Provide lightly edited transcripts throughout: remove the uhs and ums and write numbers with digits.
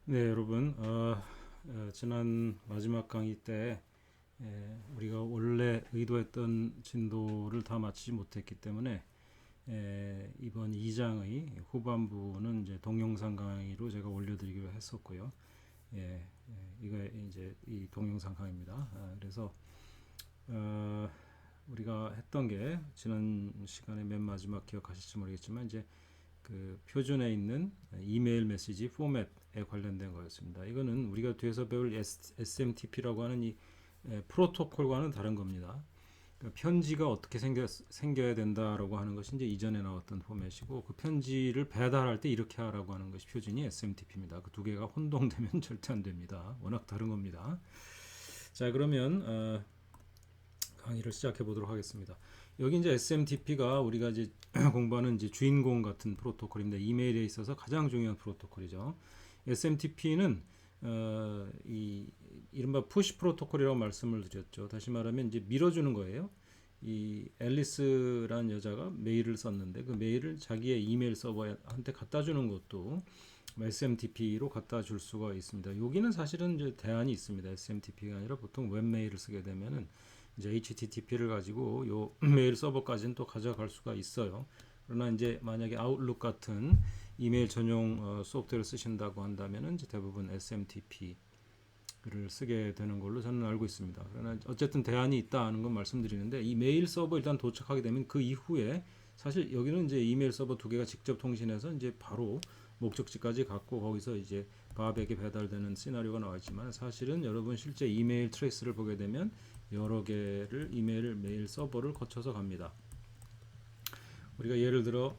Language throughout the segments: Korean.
네, 여러분, 지난 마지막 강의 때 우리가 원래 의도했던 진도를 다 마치지 못했기 때문에 이번 2장의 후반부는 이제 동영상 강의로 제가 올려드리기로 했었고요. 이거 이제 이 동영상 강의입니다. 그래서 우리가 했던 게 지난 시간에 맨 마지막 기억하실지 모르겠지만 이제 그 표준에 있는 이메일 메시지 포맷에 관련된 거였습니다. 이거는 우리가 뒤에서 배울 SMTP라고 하는 이 프로토콜과는 다른 겁니다. 그러니까 편지가 어떻게 생겨야 된다라고 하는 것이 이제 이전에 나왔던 포맷이고, 그 편지를 배달할 때 이렇게 하라고 하는 것이 표준이 SMTP입니다. 그 두 개가 혼동되면 절대 안 됩니다. 워낙 다른 겁니다. 자, 그러면 강의를 시작해 보도록 하겠습니다. 여기 이제 SMTP가 우리가 이제 공부하는 이제 주인공 같은 프로토콜입니다. 이메일에 있어서 가장 중요한 프로토콜이죠. SMTP는 이 이른바 푸시 프로토콜이라고 말씀을 드렸죠. 다시 말하면 이제 밀어주는 거예요. 이 앨리스라는 여자가 메일을 썼는데 그 메일을 자기의 이메일 서버한테 갖다 주는 것도 SMTP로 갖다 줄 수가 있습니다. 여기는 사실은 이제 대안이 있습니다. SMTP가 아니라 보통 웹메일을 쓰게 되면은 이제 HTTP를 가지고 요 메일 서버까지는 또 가져갈 수가 있어요. 그러나 이제 만약에 아웃룩 같은 이메일 전용 소프트웨어를 쓰신다고 한다면은 이제 대부분 SMTP를 쓰게 되는 걸로 저는 알고 있습니다. 그러나 어쨌든 대안이 있다는 건 말씀드리는데, 이 메일 서버 일단 도착하게 되면 그 이후에 사실 여기는 이제 이메일 서버 두 개가 직접 통신해서 이제 바로 목적지까지 갔고 거기서 이제 바백에 배달되는 시나리오가 나와있지만, 사실은 여러분 실제 이메일 트레이스를 보게 되면 여러 개를 이메일 메일 서버를 거쳐서 갑니다. 우리가 예를 들어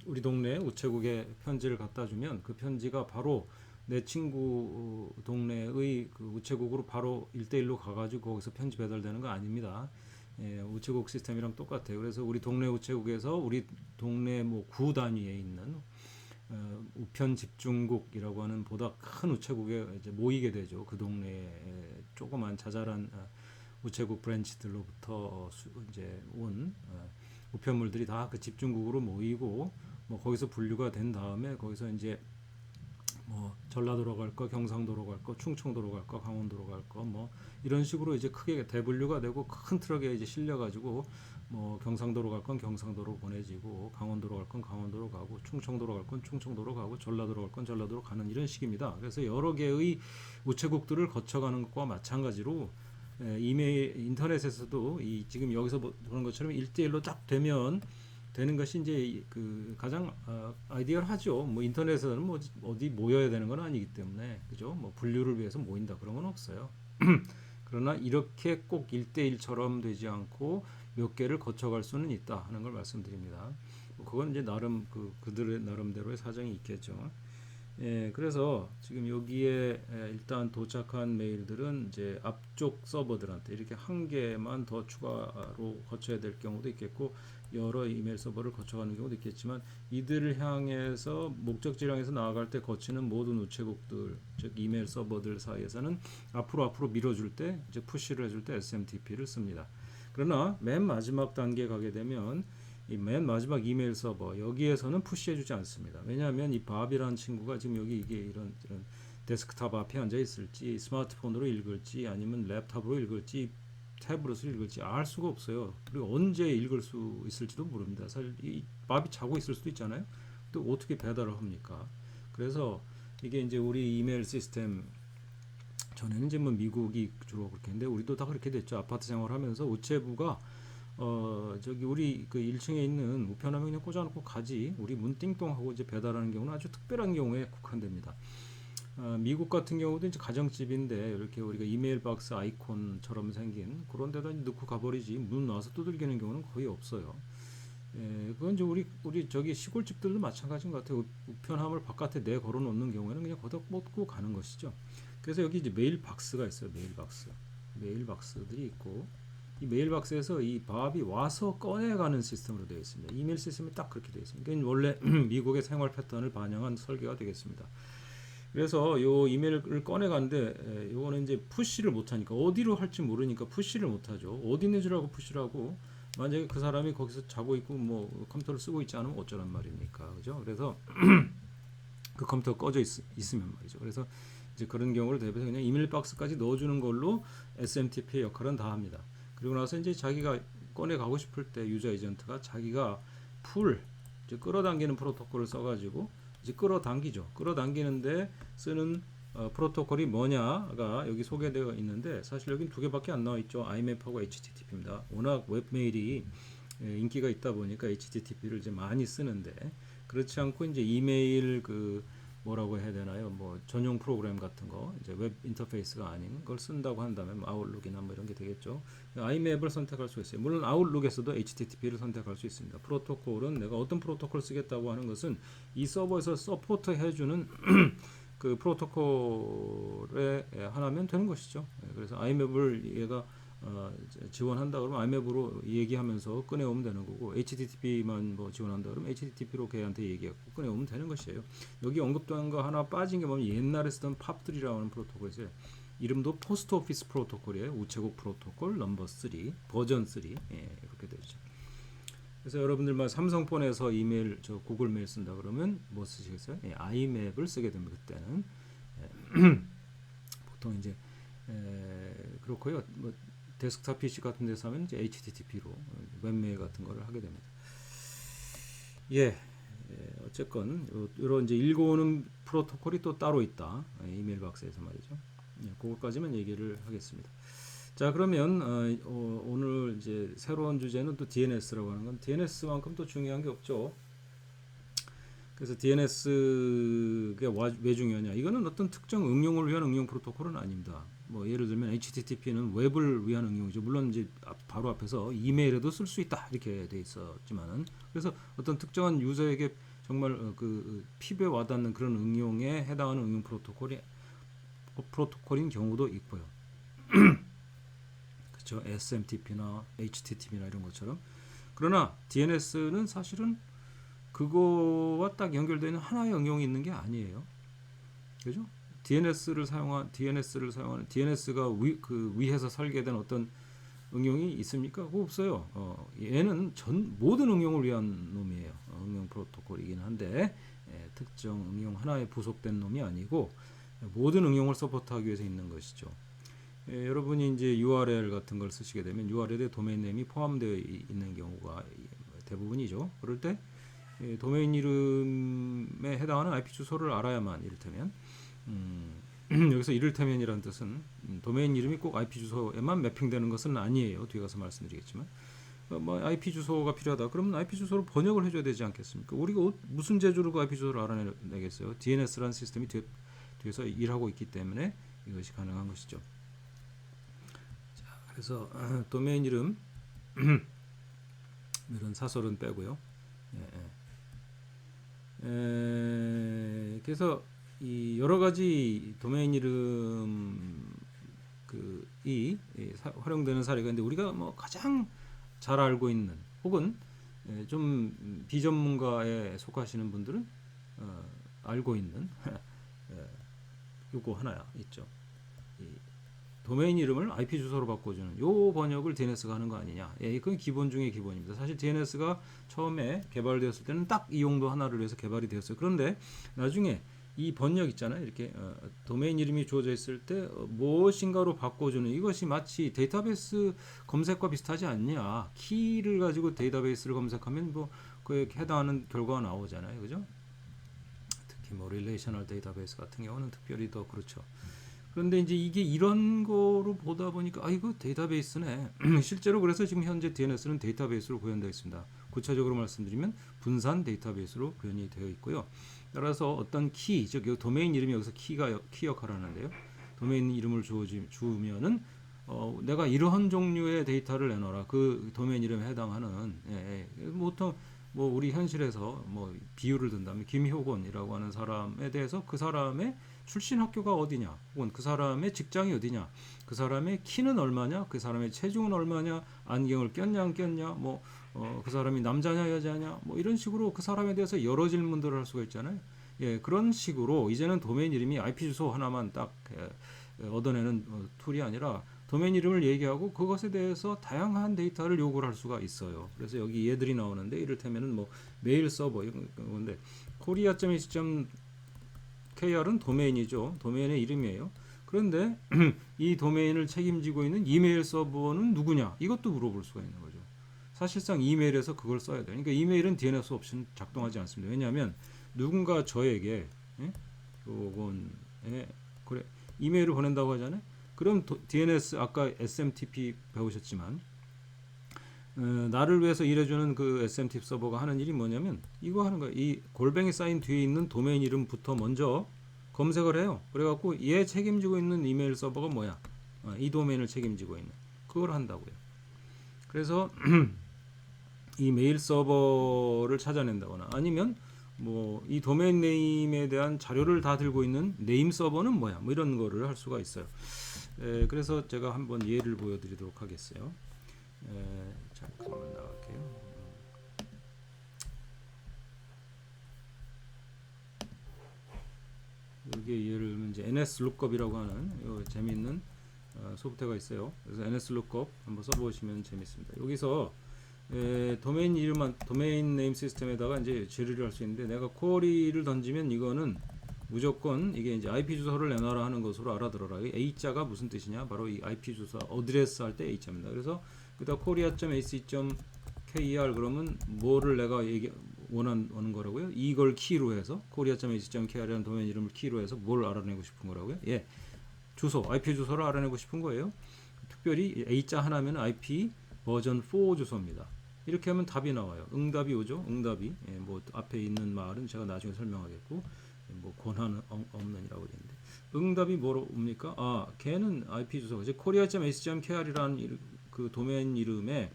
우리 동네 우체국에 편지를 갖다 주면 그 편지가 바로 내 친구 동네의 그 우체국으로 바로 1대1로 가가지고 거기서 편지 배달되는 거 아닙니다. 우체국 시스템이랑 똑같아요. 그래서 우리 동네 우체국에서 우리 동네 뭐 구 단위에 있는 우편 집중국이라고 하는 보다 큰 우체국에 이제 모이게 되죠. 그 동네에 조그만 자잘한 우체국 브랜치들로부터 이제 온 우편물들이 다 그 집중국으로 모이고, 뭐 거기서 분류가 된 다음에 거기서 이제 뭐 전라도로 갈 거, 경상도로 갈 거, 충청도로 갈 거, 강원도로 갈 거, 뭐 이런 식으로 이제 크게 대분류가 되고 큰 트럭에 이제 실려 가지고 뭐 경상도로 갈 건 경상도로 보내지고, 강원도로 갈 건 강원도로 가고, 충청도로 갈 건 충청도로 가고, 전라도로 갈 건 전라도로 가는 이런 식입니다. 그래서 여러 개의 우체국들을 거쳐가는 것과 마찬가지로 이메일 인터넷에서도 이 지금 여기서 보는 것처럼 1대1로 딱 되면 되는 것이 이제 그 가장 아이디얼하죠. 뭐 인터넷에서는 뭐 어디 모여야 되는 건 아니기 때문에, 그죠? 뭐 분류를 위해서 모인다 그런 건 없어요. 그러나 이렇게 꼭 1대1처럼 되지 않고 몇 개를 거쳐갈 수는 있다 하는 걸 말씀드립니다. 뭐 그건 이제 나름 그들의 나름대로의 사정이 있겠죠. 그래서 지금 여기에 일단 도착한 메일들은 이제 앞쪽 서버들한테 이렇게 한 개만 더 추가로 거쳐야 될 경우도 있겠고, 여러 이메일 서버를 거쳐가는 경우도 있겠지만, 이들을 향해서 목적지를 향해서 나아갈 때 거치는 모든 우체국들, 즉 이메일 서버들 사이에서는 앞으로 밀어줄 때, 이제 푸시를 해줄 때 SMTP를 씁니다. 그러나 맨 마지막 단계에 가게 되면 이 맨 마지막 이메일 서버 여기에서는 푸시해주지 않습니다. 왜냐하면 이 밥이라는 친구가 지금 여기 이게 이런 데스크탑 앞에 앉아 있을지, 스마트폰으로 읽을지, 아니면 랩탑으로 읽을지, 태블릿으로 읽을지 알 수가 없어요. 그리고 언제 읽을 수 있을지도 모릅니다. 사실 이 밥이 자고 있을 수도 있잖아요. 또 어떻게 배달을 합니까? 그래서 이게 이제 우리 이메일 시스템, 전에는 이제 뭐 미국이 주로 그렇게 했는데 우리도 다 그렇게 됐죠. 아파트 생활하면서 우체부가 저기 우리 그 1층에 있는 우편함에 그냥 꽂아놓고 가지, 우리 문 띵동하고 이제 배달하는 경우는 아주 특별한 경우에 국한됩니다. 미국 같은 경우도 이제 가정집인데 이렇게 우리가 이메일 박스 아이콘처럼 생긴 그런 데다 넣고 가버리지, 문 와서 두들기는 경우는 거의 없어요. 그건 이제 우리 저기 시골집들도 마찬가지인 것 같아요. 우편함을 바깥에 내 걸어 놓는 경우에는 그냥 거기다 꽂고 가는 것이죠. 그래서 여기 이제 메일 박스가 있어요. 메일 박스들이 있고, 이 메일박스에서 이 밥이 와서 꺼내가는 시스템으로 되어 있습니다. 이메일 시스템이 딱 그렇게 되어 있습니다. 이건 원래 미국의 생활 패턴을 반영한 설계가 되겠습니다. 그래서 요 이메일을 꺼내가는데 요거는 이제 푸시를 못하니까, 어디로 할지 모르니까 푸시를 못하죠. 어디 있는 줄 알고 푸시를 하고, 만약에 그 사람이 거기서 자고 있고 뭐 컴퓨터를 쓰고 있지 않으면 어쩌란 말입니까, 그죠? 그래서 그 컴퓨터 꺼져 있으면 말이죠. 그래서 이제 그런 경우를 대비해서 그냥 이메일 박스까지 넣어주는 걸로 SMTP의 역할은 다 합니다. 그리고 나서 이제 자기가 꺼내 가고 싶을 때 유저 에이전트가 자기가 풀 이제 끌어당기는 프로토콜을 써가지고 이제 끌어당기죠. 끌어당기는데 쓰는 프로토콜이 뭐냐가 여기 소개되어 있는데 사실 여긴 두 개밖에 안 나와 있죠. IMAP하고 HTTP입니다. 워낙 웹메일이 인기가 있다 보니까 HTTP를 이제 많이 쓰는데 그렇지 않고 이제 이메일 그 뭐라고 해야 되나요? 뭐 전용 프로그램 같은 거 이제 웹 인터페이스가 아닌 걸 쓴다고 한다면 뭐 아웃룩이나 뭐 이런 게 되겠죠. IMAP을 선택할 수 있어요. 물론 아웃룩에서도 HTTP를 선택할 수 있습니다. 프로토콜은 내가 어떤 프로토콜 쓰겠다고 하는 것은 이 서버에서 서포트 해주는 그 프로토콜에 하나면 되는 것이죠. 그래서 IMAP을 얘가 지원한다 그러면 IMAP으로 얘기하면서 꺼내오면 되는 거고 HTTP만 뭐 지원한다 그러면 HTTP로 걔한테 얘기하고 꺼내오면 되는 것이에요. 여기 언급된 거 하나 빠진 게 뭐냐면 옛날에 쓰던 팝3라고 하는 프로토콜이죠. 이름도 포스트 오피스 프로토콜이에요. 우체국 프로토콜 넘버 3 버전 3 이렇게 되죠. 그래서 여러분들만 삼성폰에서 이메일 저 구글 메일 쓴다 그러면 뭐 쓰시겠어요? IMAP을 쓰게 됩니다. 그때는 보통 이제 그렇고요. 뭐 데스크탑 PC 같은 데서 하면 이제 HTTP로 웹메일 같은 거를 하게 됩니다. 어쨌건 이런 이제 읽어오는 프로토콜이 또 따로 있다. 이메일 박스에서 말이죠. 그것까지만 얘기를 하겠습니다. 자, 그러면 오늘 이제 새로운 주제는 또 DNS라고 하는 건 DNS만큼 또 중요한 게 없죠. 그래서 DNS가 왜 중요하냐? 이거는 어떤 특정 응용을 위한 응용 프로토콜은 아닙니다. 뭐 예를 들면 HTTP는 웹을 위한 응용이죠. 물론 이제 바로 앞에서 이메일에도 쓸 수 있다 이렇게 돼 있었지만은 그래서 어떤 특정한 유저에게 정말 그 피부에 와닿는 그런 응용에 해당하는 응용 프로토콜인 경우도 있고요. 그렇죠. SMTP나 HTTP나 이런 것처럼. 그러나 DNS는 사실은 그거와 딱 연결되는 하나의 응용이 있는 게 아니에요. 그죠? DNS가 위해서 설계된 어떤 응용이 있습니까? 그거 없어요. 얘는 모든 응용을 위한 놈이에요. 응용 프로토콜이긴 한데 특정 응용 하나에 부속된 놈이 아니고 모든 응용을 서포트하기 위해서 있는 것이죠. 여러분이 이제 URL 같은 걸 쓰시게 되면 URL에 도메인 네임이 포함되어 있는 경우가 대부분이죠. 그럴 때 도메인 이름에 해당하는 IP 주소를 알아야만 이를테면 여기서 이를테면이라는 뜻은 도메인 이름이 꼭 IP 주소에만 매핑되는 것은 아니에요. 뒤에 가서 말씀드리겠지만 뭐 IP 주소가 필요하다. 그러면 IP 주소를 번역을 해줘야 되지 않겠습니까? 우리가 무슨 재주로 그 IP 주소를 알아내겠어요? DNS라는 시스템이 뒤에서 일하고 있기 때문에 이것이 가능한 것이죠. 자, 그래서 도메인 이름 이런 사설은 빼고요. 그래서 이 여러 가지 도메인 이름 활용되는 사례가 있는데 우리가 뭐 가장 잘 알고 있는 혹은 좀 비전문가에 속하시는 분들은 알고 있는 요거 하나 있죠. 도메인 이름을 IP 주소로 바꿔주는 요 번역을 DNS가 하는 거 아니냐? 그건 기본 중에 기본입니다. 사실 DNS가 처음에 개발되었을 때는 딱 이 용도 하나를 위해서 개발이 되었어요. 그런데 나중에 이 번역 있잖아요. 이렇게 도메인 이름이 주어져 있을 때 무엇인가로 바꿔주는 이것이 마치 데이터베이스 검색과 비슷하지 않냐? 키를 가지고 데이터베이스를 검색하면 뭐 그에 해당하는 결과가 나오잖아요. 그죠? 특히 뭐 릴레이셔널 데이터베이스 같은 경우는 특별히 더 그렇죠. 그런데 이제 이게 이런 거로 보다 보니까 이거 데이터베이스네. 실제로 그래서 지금 현재 DNS는 데이터베이스로 구현되어 있습니다. 구체적으로 말씀드리면 분산 데이터베이스로 구현이 되어 있고요. 따라서 어떤 키, 즉 도메인 이름이 여기서 키 역할을 하는데요. 도메인 이름을 주면은 내가 이러한 종류의 데이터를 내놔라. 그 도메인 이름에 해당하는 보통 뭐 우리 현실에서 뭐 비유를 든다면 김효곤이라고 하는 사람에 대해서 그 사람의 출신 학교가 어디냐, 혹은 그 사람의 직장이 어디냐, 그 사람의 키는 얼마냐, 그 사람의 체중은 얼마냐, 안경을 꼈냐 안 꼈냐, 뭐 그 사람이 남자냐 여자냐, 뭐 이런 식으로 그 사람에 대해서 여러 질문들을 할 수가 있잖아요. 그런 식으로 이제는 도메인 이름이 IP 주소 하나만 딱 얻어내는 툴이 아니라 도메인 이름을 얘기하고 그것에 대해서 다양한 데이터를 요구를 할 수가 있어요. 그래서 여기 얘들이 나오는데 이를테면은 뭐 메일 서버 이런 건데 코리아.ac KR은 도메인이죠. 도메인의 이름이에요. 그런데 이 도메인을 책임지고 있는 이메일 서버는 누구냐? 이것도 물어볼 수가 있는 거죠. 사실상 이메일에서 그걸 써야 돼요. 그러니까 이메일은 DNS 없이는 작동하지 않습니다. 왜냐하면 누군가 저에게 요건 그래 이메일을 보낸다고 하잖아요. 그럼 DNS 아까 SMTP 배우셨지만 나를 위해서 일해주는 그 SMTP 서버가 하는 일이 뭐냐면 이거 하는 거예요. 이 골뱅이 사인 뒤에 있는 도메인 이름부터 먼저 검색을 해요. 그래갖고 얘 책임지고 있는 이메일 서버가 뭐야? 이 도메인을 책임지고 있는 그걸 한다고요. 그래서 이 메일 서버를 찾아낸다거나 아니면 뭐 이 도메인 네임에 대한 자료를 다 들고 있는 네임 서버는 뭐야? 뭐 이런 거를 할 수가 있어요. 그래서 제가 한번 예를 보여드리도록 하겠어요. 잠깐만 나갈게요. 여기 예를 들면 이제 NS Lookup이라고 하는 재미있는 소프트웨어가 있어요. 그래서 NS Lookup 한번 써보시면 재밌습니다. 여기서 도메인 이름만 도메인 네임 시스템에다가 이제 질의를 할 수 있는데 내가 쿼리를 던지면 이거는 무조건 이게 이제 IP 주소를 내놔라 하는 것으로 알아들어라. 이 A자가 무슨 뜻이냐? 바로 이 IP 주소 어드레스 할 때 A자입니다. 그래서 여기다 korea.ac.kr 그러면 뭐를 내가 원하는 거라고요? 이걸 키로 해서 korea.ac.kr이라는 도메인 이름을 키로 해서 뭘 알아내고 싶은 거라고요? 예, 주소, IP 주소를 알아내고 싶은 거예요. 특별히 A자 하나면 IP 버전 4 주소입니다. 이렇게 하면 답이 나와요. 응답이 오죠. 응답이 뭐 앞에 있는 말은 제가 나중에 설명하겠고 뭐 권한 없는이라고 되는데 응답이 뭐로 옵니까? 걔는 IP 주소가 즉 korea.ac.kr이라는 그 도메인 이름에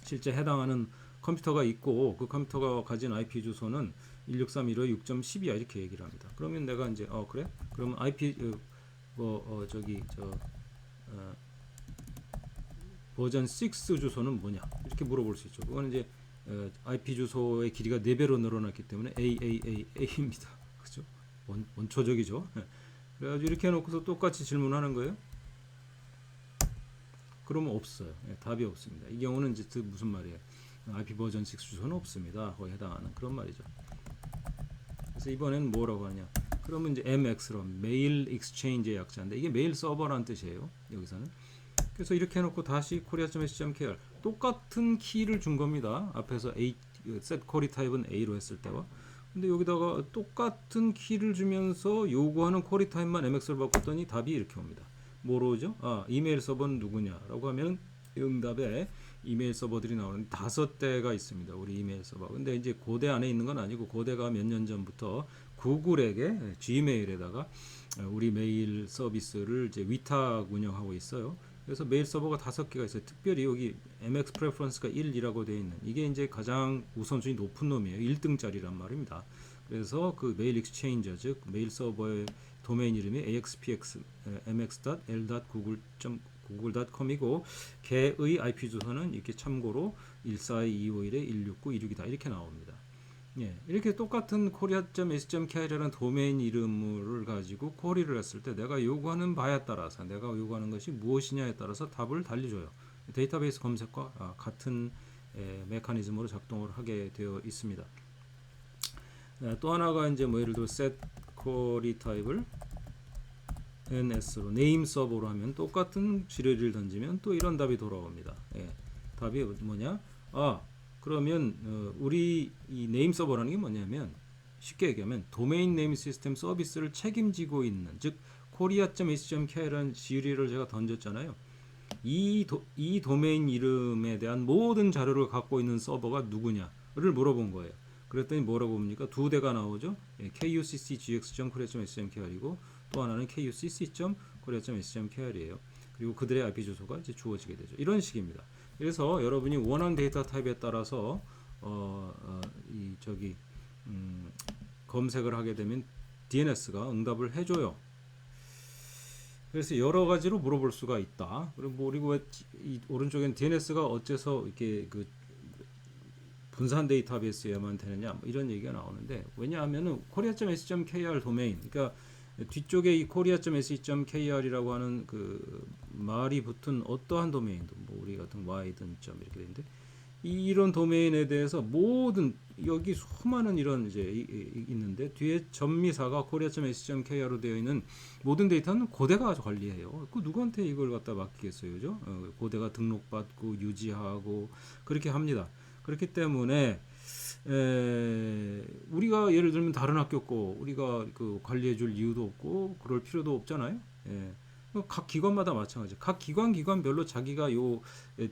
실제 해당하는 컴퓨터가 있고 그 컴퓨터가 가진 IP 주소는 163.152.12야 이렇게 얘기를 합니다. 그러면 내가 이제 그래? 그러면 IP 버전 6 주소는 뭐냐? 이렇게 물어볼 수 있죠. 그거는 이제 IP 주소의 길이가 4배로 늘어났기 때문에 AAAA입니다. 그죠? 원초적이죠. 그래가지고 이렇게 해놓고서 똑같이 질문하는 거예요. 그러면 없어요. 답이 없습니다. 이 경우는 이제 무슨 말이에요? IP 버전 6 주소는 없습니다. 거기에 해당하는 그런 말이죠. 그래서 이번엔 뭐라고 하냐? 그러면 이제 MX로 메일 익스체인지의 약자인데 이게 메일 서버라는 뜻이에요. 여기서는. 그래서 이렇게 해놓고 다시 korea.ac.kr 똑같은 키를 준 겁니다. 앞에서 set query type은 A로 했을 때와 근데 여기다가 똑같은 키를 주면서 요구하는 query type만 MX를 바꿨더니 답이 이렇게 옵니다. 뭐로 오죠? 이메일 서버는 누구냐라고 하면 응답에 이메일 서버들이 나오는 5대가 있습니다. 우리 이메일 서버. 근데 이제 고대 안에 있는 건 아니고 고대가 몇 년 전부터 구글에게 Gmail에다가 우리 메일 서비스를 이제 위탁 운영하고 있어요. 그래서 메일 서버가 5개가 있어요. 특별히 여기 MX 프레퍼런스가 1이라고 되어 있는 이게 이제 가장 우선순위 높은 놈이에요. 1등짜리란 말입니다. 그래서 그 메일 익스체인저 즉 메일 서버의 도메인 이름이 axpx mx.l.google.com이고 걔의 IP 주소는 이렇게 참고로 142.251-169.26이다 이렇게 나옵니다. 예, 이렇게 똑같은 korea.ac.kr이라는 도메인 이름을 가지고 쿼리를 했을 때 내가 요구하는 바에 따라서 내가 요구하는 것이 무엇이냐에 따라서 답을 달리줘요. 데이터베이스 검색과 같은 메커니즘으로 작동을 하게 되어 있습니다. 또 하나가 이제 뭐 예를 들어 set query type을 NS로 네임 서버로 하면 똑같은 질의를 던지면 또 이런 답이 돌아옵니다. 답이 뭐냐? 그러면 우리 이 네임 서버라는 게 뭐냐면 쉽게 얘기하면 도메인 네임 시스템 서비스를 책임지고 있는 즉 korea.ac.kr이라는 질의를 제가 던졌잖아요. 이 도메인 이름에 대한 모든 자료를 갖고 있는 서버가 누구냐를 물어본 거예요. 그랬더니 뭐라고 봅니까? 2대가 나오죠. kuccgx.korea.ac.kr이고 또 하나는 kucc.korea.ac.kr이에요. 그리고 그들의 IP 주소가 이제 주어지게 되죠. 이런 식입니다. 그래서 여러분이 원하는 데이터 타입에 따라서 검색을 하게 되면 DNS가 응답을 해줘요. 그래서 여러 가지로 물어볼 수가 있다. 그리고 이 오른쪽엔 DNS가 어째서 이렇게 그 분산 데이터베이스에만 되느냐 뭐 이런 얘기가 나오는데 왜냐하면은 korea.ac.kr 도메인 그러니까 뒤쪽에 이 korea.ac.kr이라고 하는 그 말이 붙은 어떠한 도메인도 뭐 우리 같은 y든 점 이렇게 되는데 이런 도메인에 대해서 모든 여기 수많은 이런 이제 있는데 뒤에 전미사가 korea.ac.kr로 되어 있는 모든 데이터는 고대가 관리해요. 그 누구한테 이걸 갖다 맡기겠어요, 그죠? 고대가 등록받고 유지하고 그렇게 합니다. 그렇기 때문에 우리가 예를 들면 다른 학교 거 우리가 그 관리해줄 이유도 없고 그럴 필요도 없잖아요. 예. 각 기관마다 마찬가지. 각 기관별로 자기가 요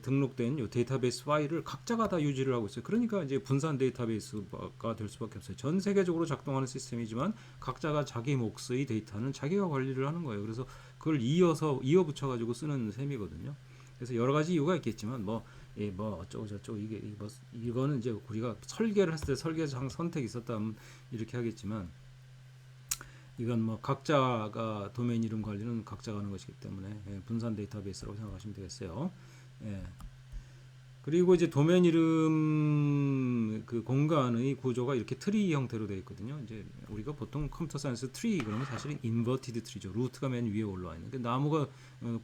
등록된 요 데이터베이스 파일을 각자가 다 유지를 하고 있어요. 그러니까 이제 분산 데이터베이스가 될 수밖에 없어요. 전 세계적으로 작동하는 시스템이지만 각자가 자기 몫의 데이터는 자기가 관리를 하는 거예요. 그래서 그걸 이어 붙여 가지고 쓰는 셈이거든요. 그래서 여러 가지 이유가 있겠지만 뭐 어쩌고 저쩌고 이거는 이제 우리가 설계를 했을 때 설계상 선택이 있었다면 이렇게 하겠지만 이건 뭐 각자가 도메인 이름 관리는 각자가 하는 것이기 때문에 분산 데이터베이스라고 생각하시면 되겠어요. 예. 그리고 이제 도메인 이름 그 공간의 구조가 이렇게 트리 형태로 되어 있거든요. 이제 우리가 보통 컴퓨터 사이언스 트리 그러면 사실은 인버티드 트리죠. 루트가 맨 위에 올라와 있는. 그 나무가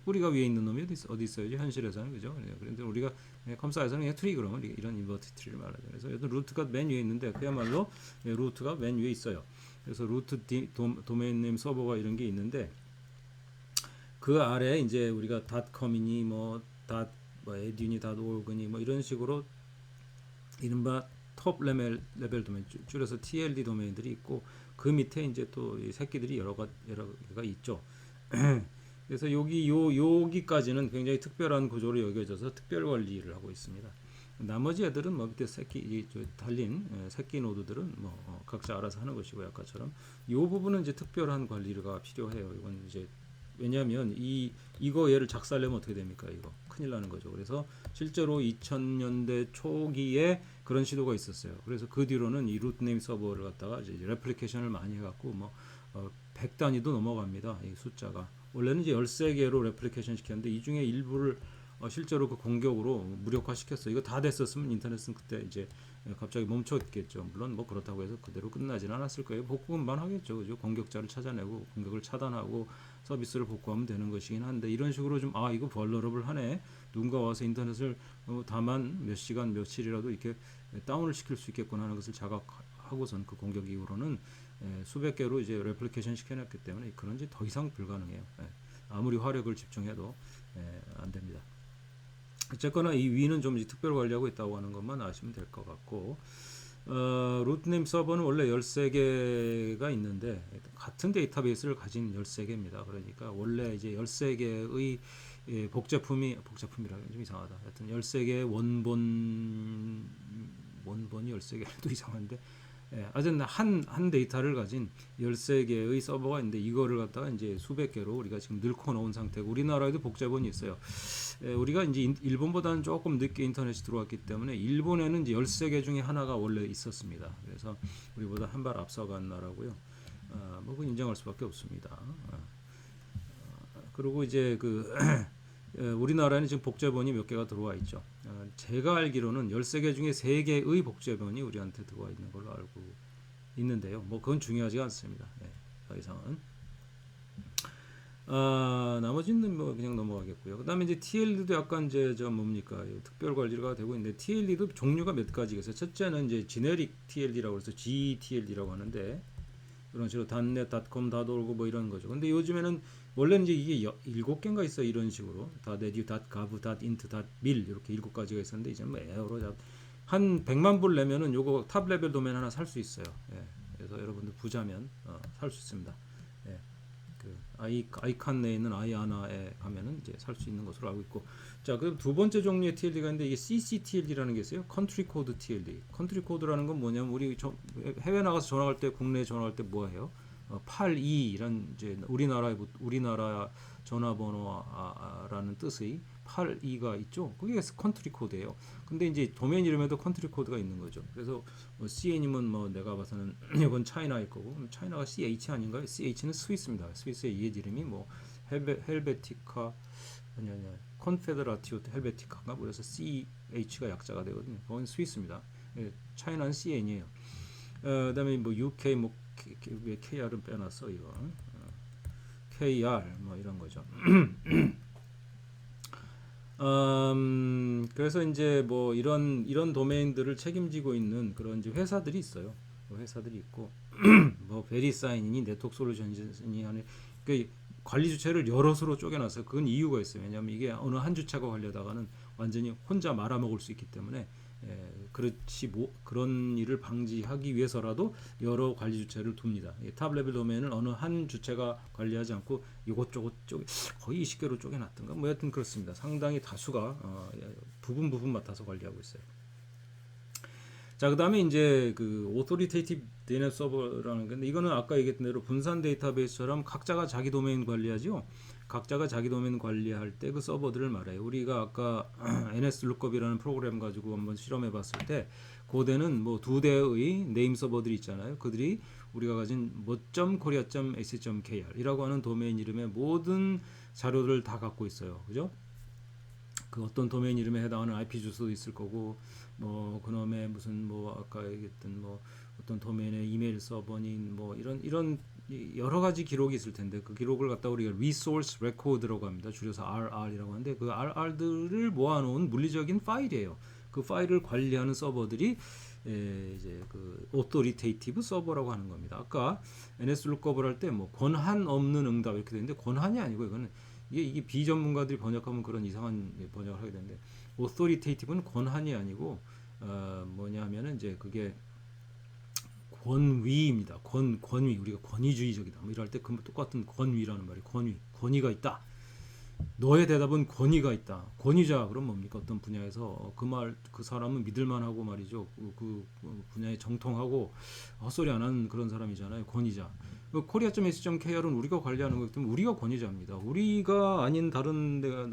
뿌리가 위에 있는 놈이 어디 있어요? 현실에서는 그죠? 그런데 우리가 컴퓨터 사이언스는 트리 그러면 이런 인버티드 트리를 말하죠. 그래서 여튼 루트가 맨 위에 있는데 그야말로 루트가 맨 위에 있어요. 그래서 루트 도메인 네임 서버가 이런 게 있는데 그 아래 이제 우리가 .com이니 뭐 eduni.org니 뭐 이런 식으로 이른바 톱 레벨 도메인 줄여서 TLD 도메인들이 있고 그 밑에 이제 또 새끼들이 여러 개가 있죠. 그래서 여기까지는 굉장히 특별한 구조로 여겨져서 특별 관리를 하고 있습니다. 나머지 애들은 뭐 밑에 달린 새끼 노드들은 뭐 각자 알아서 하는 것이고 아까처럼 이 부분은 이제 특별한 관리가 필요해요. 이건 이제 왜냐하면 이거 얘를 작살내면 어떻게 됩니까? 이거 큰일 나는 거죠. 그래서 실제로 2000년대 초기에 그런 시도가 있었어요. 그래서 그 뒤로는 이 루트 네임 서버를 갖다가 이제 레플리케이션을 많이 해갖고 뭐 100단위도 넘어갑니다. 이 숫자가 원래는 이제 13개로 레플리케이션 시켰는데 이 중에 일부를 실제로 그 공격으로 무력화시켰어요. 이거 다 됐었으면 인터넷은 그때 이제 갑자기 멈췄겠죠. 물론 뭐 그렇다고 해서 그대로 끝나지는 않았을 거예요. 복구만 하겠죠. 그죠? 공격자를 찾아내고 공격을 차단하고 서비스를 복구하면 되는 것이긴 한데 이런 식으로 좀 이거 벌러러블하네. 누군가 와서 인터넷을 다만 몇 시간 며칠이라도 이렇게 다운을 시킬 수 있겠구나 하는 것을 자각하고선 그 공격 이후로는 수백 개로 이제 레플리케이션 시켜놨기 때문에 그런 지 더 이상 불가능해요. 아무리 화력을 집중해도 안 됩니다. 어쨌거나 이 위는 좀 특별 관리하고 있다고 하는 것만 아시면 될 것 같고 루트네임 서버는 원래 13개가 있는데 같은 데이터베이스를 가진 13개입니다. 그러니까 원래 이제 13개의 복제품이라고 하면 좀 이상하다. 하여튼 13개의 원본이 13개도 이상한데 하여튼 한 데이터를 가진 13개의 서버가 있는데 이거를 갖다가 이제 수백 개로 우리가 지금 넣고 놓은 상태고 우리나라에도 복제본이 있어요. 우리가 이제 일본보다는 조금 늦게 인터넷이 들어왔기 때문에 일본에는 이제 13개 중에 하나가 원래 있었습니다. 그래서 우리보다 한 발 앞서간 나라고요. 뭐 그건 인정할 수밖에 없습니다. 그리고 이제 우리나라에는 지금 복제본이 몇 개가 들어와 있죠. 제가 알기로는 13개 중에 3개의 복제본이 우리한테 들어와 있는 걸로 알고 있는데요. 뭐 그건 중요하지 않습니다. 더 이상은. 나머지는 뭐 그냥 넘어가겠고요. 그다음에 이제 TLD도 약간 이제 뭡니까 특별 관리가 되고 있는데 TLD도 종류가 몇 가지가 있어요. 첫째는 이제 지네릭 TLD라고 해서 GTLD라고 하는데 이런 식으로 .net, .com, .org 뭐 이런 거죠. 근데 요즘에는 원래는 이제 이게 7개인가 있어요. 이런 식으로 .edu, .gov, .int, .mil 이렇게 7가지가 있었는데 이제 뭐 에어로 한 100만 불 내면은 요거 탑 레벨 도메인 하나 살 수 있어요. 그래서 여러분들 부자면 살 수 있습니다. 그 아이칸 내에 있는 아이아나에 가면은 이제 살 수 있는 것으로 알고 있고 자 그럼 두 번째 종류의 TLD가 있는데 이게 CCTLD라는 게 있어요. 컨트리 코드 TLD. 컨트리 코드라는 건 뭐냐면 우리 해외 나가서 전화할 때 국내에 전화할 때 뭐 해요? 82란 이제 우리나라 전화번호라는 뜻의 82가 있죠. 그게 컨트리 코드예요. 근데 이제 도메인 이름에도 컨트리 코드가 있는 거죠. 그래서 CN이면 뭐 내가 봐서는 이건 차이나일 거고 차이나가 CH 아닌가요? CH는 스위스입니다. 스위스의 옛 이름이 뭐 헬베티카 컨페데라티오 헬베티카가 그래서 CH가 약자가 되거든요. 그건 스위스입니다. 차이나는 CN이에요. 그다음에 뭐 UK 뭐 왜 KR은 빼놨어 이거 KR 뭐 이런 거죠. 그래서 이제 뭐 이런 도메인들을 책임지고 있는 그런 이제 회사들이 있어요. 회사들이 있고 뭐 베리사인이니 네트워크 솔루션이 하는 그 관리 주체를 여럿으로 쪼개놨어요. 그건 이유가 있어요. 왜냐하면 이게 어느 한 주체가 관리하다가는 완전히 혼자 말아먹을 수 있기 때문에 그렇지 뭐 그런 일을 방지하기 위해서라도 여러 관리 주체를 둡니다. 탑 레벨 도메인을 어느 한 주체가 관리하지 않고 이것저것 거의 20개로 쪼개놨던가 뭐 여튼 그렇습니다. 상당히 다수가 부분 맡아서 관리하고 있어요. 자, 그다음에 이제 그 authoritative DNS 서버라는 건데 이거는 아까 얘기했던 대로 분산 데이터베이스처럼 각자가 자기 도메인 관리하죠. 각자가 자기 도메인 관리할 때 그 서버들을 말해요. 우리가 아까 NS Lookup이라는 프로그램 가지고 한번 실험해 봤을 때 고대는 뭐 두 대의 네임 서버들이 있잖아요. 그들이 우리가 가진 뭐.korea.ac.kr이라고 하는 도메인 이름의 모든 자료를 다 갖고 있어요. 그죠? 그 어떤 도메인 이름에 해당하는 IP 주소도 있을 거고 뭐 그놈의 무슨 뭐 아까 얘기했던 뭐 어떤 도메인의 이메일 서버인 뭐 이런 여러 가지 기록이 있을 텐데 그 기록을 갖다 우리가 resource record라고 합니다. 줄여서 RR이라고 하는데 그 RR들을 모아놓은 물리적인 파일이에요. 그 파일을 관리하는 서버들이 이제 그 authoritative 서버라고 하는 겁니다. 아까 NS 룩업을 할 때 뭐 권한 없는 응답 이렇게 되는데 권한이 아니고 이거는 이게 비전문가들이 번역하면 그런 이상한 번역을 하게 되는데 authoritative는 권한이 아니고 뭐냐면은 이제 그게 권위입니다. 권위 우리가 권위주의적이다. 뭐 이럴 때 그 똑같은 권위라는 말이 권위가 있다. 너의 대답은 권위가 있다. 권위자 그럼 뭡니까? 어떤 분야에서 그 사람은 믿을만하고 말이죠. 그 분야에 정통하고 헛소리 안 하는 그런 사람이잖아요. 권위자. 코리아.ac.kr은 우리가 관리하는 거기 때문에 우리가 권위자입니다. 우리가 아닌 다른 데가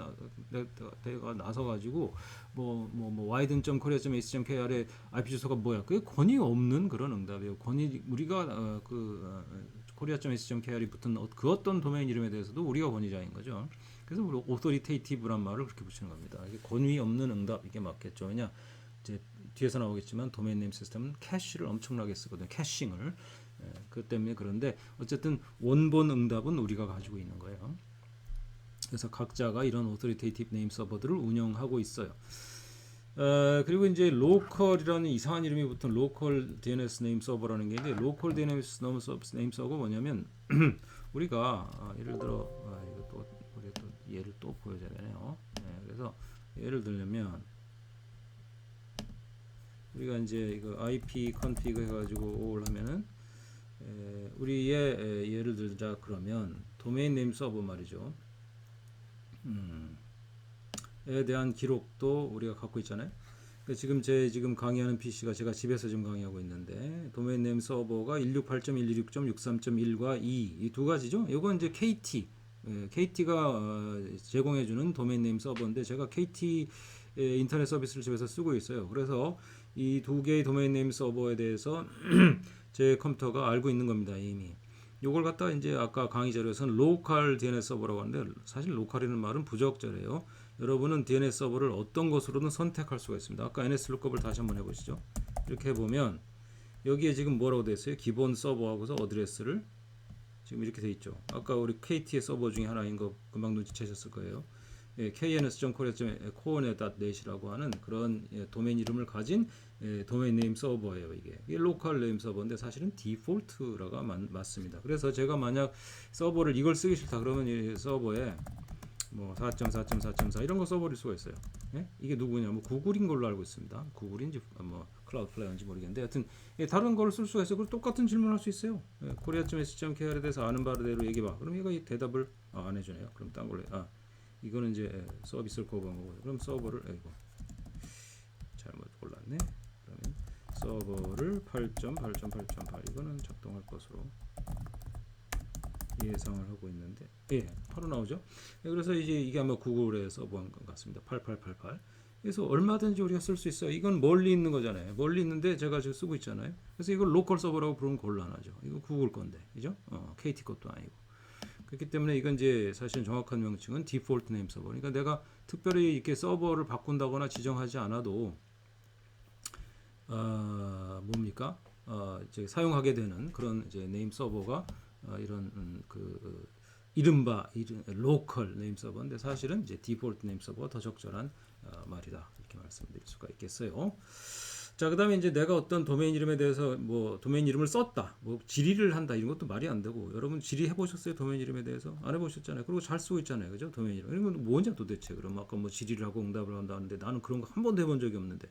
나서 가지고 뭐 widen.korea.ac.kr의 IP 주소가 뭐야? 그게 권위 없는 그런 응답이에요. 우리가 코리아.ac.kr이 붙은 그 어떤 도메인 이름에 대해서도 우리가 권위자인 거죠. 그래서 우리 authoritative란 말을 그렇게 붙이는 겁니다. 이게 권위 없는 응답 이게 맞겠죠. 왜냐 이제 뒤에서 나오겠지만 도메인 네임 시스템은 캐시를 엄청나게 쓰거든요. 캐싱을 그 때문에 그런데 어쨌든 원본 응답은 우리가 가지고 있는 거예요. 그래서 각자가 이런 authoritative name 서버들을 운영하고 있어요. 그리고 이제 로컬이라는 이상한 이름이 붙은 로컬 DNS 네임 서버라는 게 있는데 로컬 DNS 네임 서버가 뭐냐면 우리가 예를 들어 이것도 우리가 또 예를 또 보여줘야 되네요. 그래서 예를 들면 우리가 이제 이거 IP config 해가지고 all 하면은 우리의 예를 들자 그러면 도메인 네임 서버 말이죠. 에 대한 기록도 우리가 갖고 있잖아요. 지금 지금 강의하는 PC가 제가 집에서 지금 강의하고 있는데 도메인 네임 서버가 168.126.63.1과 2 이 두 가지죠. 이건 이제 KT가 제공해주는 도메인 네임 서버인데 제가 KT 인터넷 서비스를 집에서 쓰고 있어요. 그래서 이 두 개의 도메인 네임 서버에 대해서 제 컴퓨터가 알고 있는 겁니다. 이미. 요걸 갖다가 이제 아까 강의 자료에서는 로컬 DNS 서버라고 하는데 사실 로컬이라는 말은 부적절해요. 여러분은 DNS 서버를 어떤 것으로든 선택할 수가 있습니다. 아까 NS 룩업을 다시 한번 해보시죠. 이렇게 해보면 여기에 지금 뭐라고 되어 있어요? 기본 서버하고서 어드레스를 지금 이렇게 되어 있죠. 아까 우리 KT의 서버 중에 하나인 거 금방 눈치채셨을 거예요. kns.korea.net이라고 하는 그런 도메인 이름을 가진 도메인 네임 서버예요. 이게 로컬 네임 서버인데 사실은 디폴트라가 맞습니다. 그래서 제가 만약 서버를 이걸 쓰기 싫다 그러면 이 서버에 뭐 4.4.4.4 이런 거 써버릴 수가 있어요. 이게 누구냐? 뭐 구글인 걸로 알고 있습니다. 구글인지 뭐 클라우드플레이어인지 모르겠는데 하여튼 다른 거를 쓸 수가 있어요. 그리고 똑같은 질문을 할 수 있어요. 코리아.ac.kr에 대해서 아는 바대로 얘기해봐. 그럼 얘가 이 대답을 안 해주네요. 그럼 딴 걸로 이거는 이제 서비스를 거부한 거고 그럼 서버를 잘못 골랐네. 그러면 서버를 8.8.8.8 이거는 작동할 것으로 예상을 하고 있는데 바로 나오죠. 그래서 이제 이게 아마 구글의 서버인 것 같습니다. 8888 그래서 얼마든지 우리가 쓸 수 있어요. 이건 멀리 있는 거잖아요. 멀리 있는데 제가 지금 쓰고 있잖아요. 그래서 이걸 로컬 서버라고 부르면 곤란하죠. 이거 구글 건데, 그죠? KT 것도 아니고. 그렇기 때문에 이건 이제 사실 정확한 명칭은 디폴트 네임 서버. 그러니까 내가 특별히 이렇게 서버를 바꾼다거나 지정하지 않아도 이제 사용하게 되는 그런 이제 네임 서버가 이런 이른바 로컬 네임 서버인데 사실은 이제 디폴트 네임 서버가 더 적절한 말이다 이렇게 말씀드릴 수가 있겠어요. 자, 그다음에 이제 내가 어떤 도메인 이름에 대해서 뭐 도메인 이름을 썼다, 뭐 질의를 한다 이런 것도 말이 안 되고 여러분 질의해 보셨어요? 도메인 이름에 대해서 안 해보셨잖아요. 그리고 잘 쓰고 있잖아요, 그죠? 도메인 이름 이런 건 뭐냐 도대체? 그럼 아까 뭐 질의를 하고 응답을 한다는데 나는 그런 거 한 번도 해본 적이 없는데,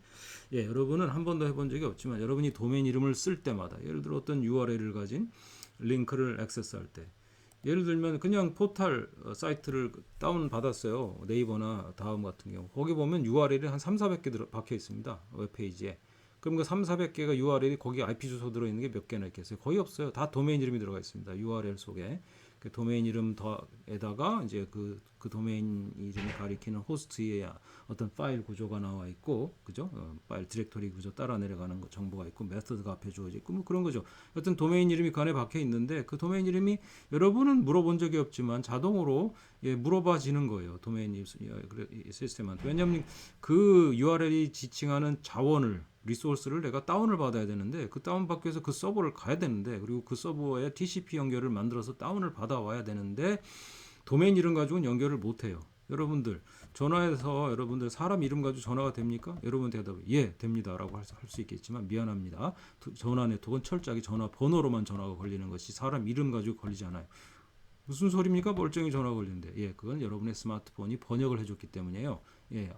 예, 여러분은 한 번도 해본 적이 없지만 여러분이 도메인 이름을 쓸 때마다 예를 들어 어떤 URL을 가진 링크를 액세스할 때 예를 들면 그냥 포털 사이트를 다운 받았어요. 네이버나 다음 같은 경우. 거기 보면 URL이 한 3, 400개 박혀 있습니다. 웹페이지에. 그럼 그 3, 400개가 URL이 거기 IP 주소 들어 있는 게 몇 개나 있겠어요? 거의 없어요. 다 도메인 이름이 들어가 있습니다. URL 속에. 그 도메인 이름 더에다가 이제 그 도메인 이름을 가리키는 호스트의 어떤 파일 구조가 나와 있고, 그죠? 파일 디렉토리 구조 따라 내려가는 정보가 있고, 메서드가 앞에 주어져 있고, 뭐 그런 거죠. 어떤 도메인 이름이 그 안에 박혀 있는데 그 도메인 이름이 여러분은 물어본 적이 없지만 자동으로 물어봐지는 거예요. 도메인 시스템한테. 왜냐하면 그 URL이 지칭하는 자원을 리소스를 내가 다운을 받아야 되는데 그 다운 받기 위해서 그 서버를 가야 되는데 그리고 그 서버에 TCP 연결을 만들어서 다운을 받아와야 되는데 도메인 이름 가지고는 연결을 못해요. 여러분들 전화해서 여러분들 사람 이름 가지고 전화가 됩니까? 여러분 대답은 예 됩니다라고 할 수 있겠지만 미안합니다. 전화 네트워크는 철저하게 전화 번호로만 전화가 걸리는 것이 사람 이름 가지고 걸리지 않아요. 무슨 소리입니까? 멀쩡히 전화 걸리는데. 예, 그건 여러분의 스마트폰이 번역을 해줬기 때문이에요. 예,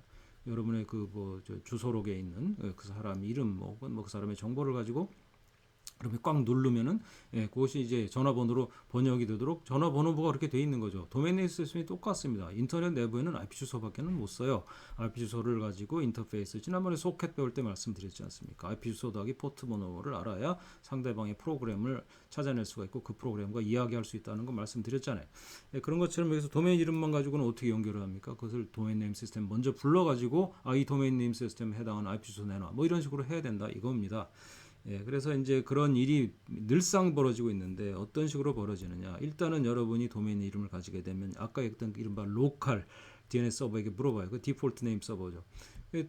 여러분의 그 뭐 주소록에 있는 그 사람 이름 뭐 그 사람의 정보를 가지고 그렇게 꽉 누르면은 그것이 이제 전화번호로 번역이 되도록 전화번호부가 그렇게 돼 있는 거죠. 도메인 네임 시스템이 똑같습니다. 인터넷 내부에는 IP 주소밖에는 못 써요. IP 주소를 가지고 인터페이스 지난번에 소켓 배울 때 말씀드렸지 않습니까? IP 주소 더하기 포트 번호를 알아야 상대방의 프로그램을 찾아낼 수가 있고 그 프로그램과 이야기할 수 있다는 거 말씀드렸잖아요. 그런 것처럼 여기서 도메인 이름만 가지고는 어떻게 연결을 합니까? 그것을 도메인 네임 시스템 먼저 불러가지고 이 도메인 네임 시스템에 해당하는 IP 주소 내놔 뭐 이런 식으로 해야 된다 이겁니다. 예, 그래서 이제 그런 일이 늘상 벌어지고 있는데 어떤 식으로 벌어지느냐? 일단은 여러분이 도메인 이름을 가지게 되면 아까 했던 이른바 로컬 DNS 서버에게 물어봐요. 그 디폴트 네임 서버죠.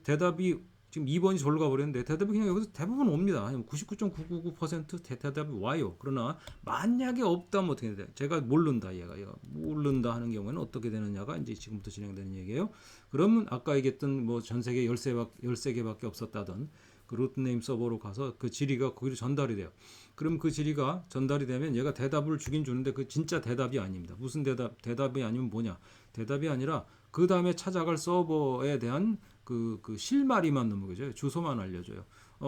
대답이 지금 2번이 절로 가버렸는데 대답이 그냥 여기서 대부분 옵니다. 99.999% 대답이 와요. 그러나 만약에 없다면 어떻게 돼요? 제가 모른다 얘가 모른다 하는 경우에는 어떻게 되느냐가 이제 지금부터 진행되는 얘기예요. 그러면 아까 얘기했던 뭐 전 세계 13개밖에 없었다던 그 루트네임 서버로 가서 그 질의가 거기로 전달이 돼요. 그럼 그 질의가 전달이 되면 얘가 대답을 주긴 주는데 그 진짜 대답이 아닙니다. 무슨 대답이 아니면 뭐냐? 대답이 아니라 그 다음에 찾아갈 서버에 대한 그 실마리만 넣는 거죠. 주소만 알려줘요.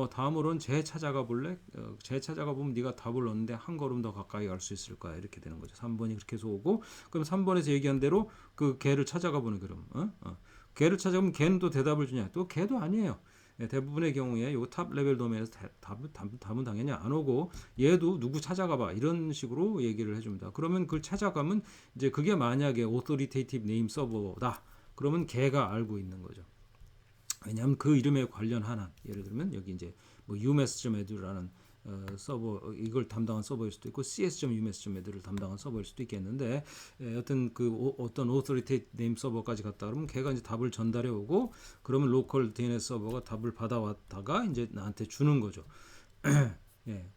다음으로는 재 찾아가 볼래? 재 찾아가 보면 네가 답을 넣는데 한 걸음 더 가까이 갈 수 있을 거야. 이렇게 되는 거죠. 3번이 그렇게 해서 오고 그럼 3번에서 얘기한 대로 그 개를 찾아가 보는 그럼 개를 찾아가면 개는 또 대답을 주냐? 또 개도 아니에요. 대부분의 경우에 요 탑 레벨 도메인에서 답은 당연히 안 오고 얘도 누구 찾아가봐 이런 식으로 얘기를 해줍니다. 그러면 그걸 찾아가면 이제 그게 만약에 authoritative name 서버다. 그러면 걔가 알고 있는 거죠. 왜냐하면 그 이름에 관련한 한 예를 들면 여기 이제 뭐 umass.edu라는 서버 이걸 담당한 서버일 수도 있고 cs.umass.edu를 담당한 서버일 수도 있겠는데 여튼 그 어떤 authoritative name 서버까지 갔다 그러면 걔가 이제 답을 전달해 오고 그러면 local DNS 서버가 답을 받아왔다가 이제 나한테 주는 거죠. 예.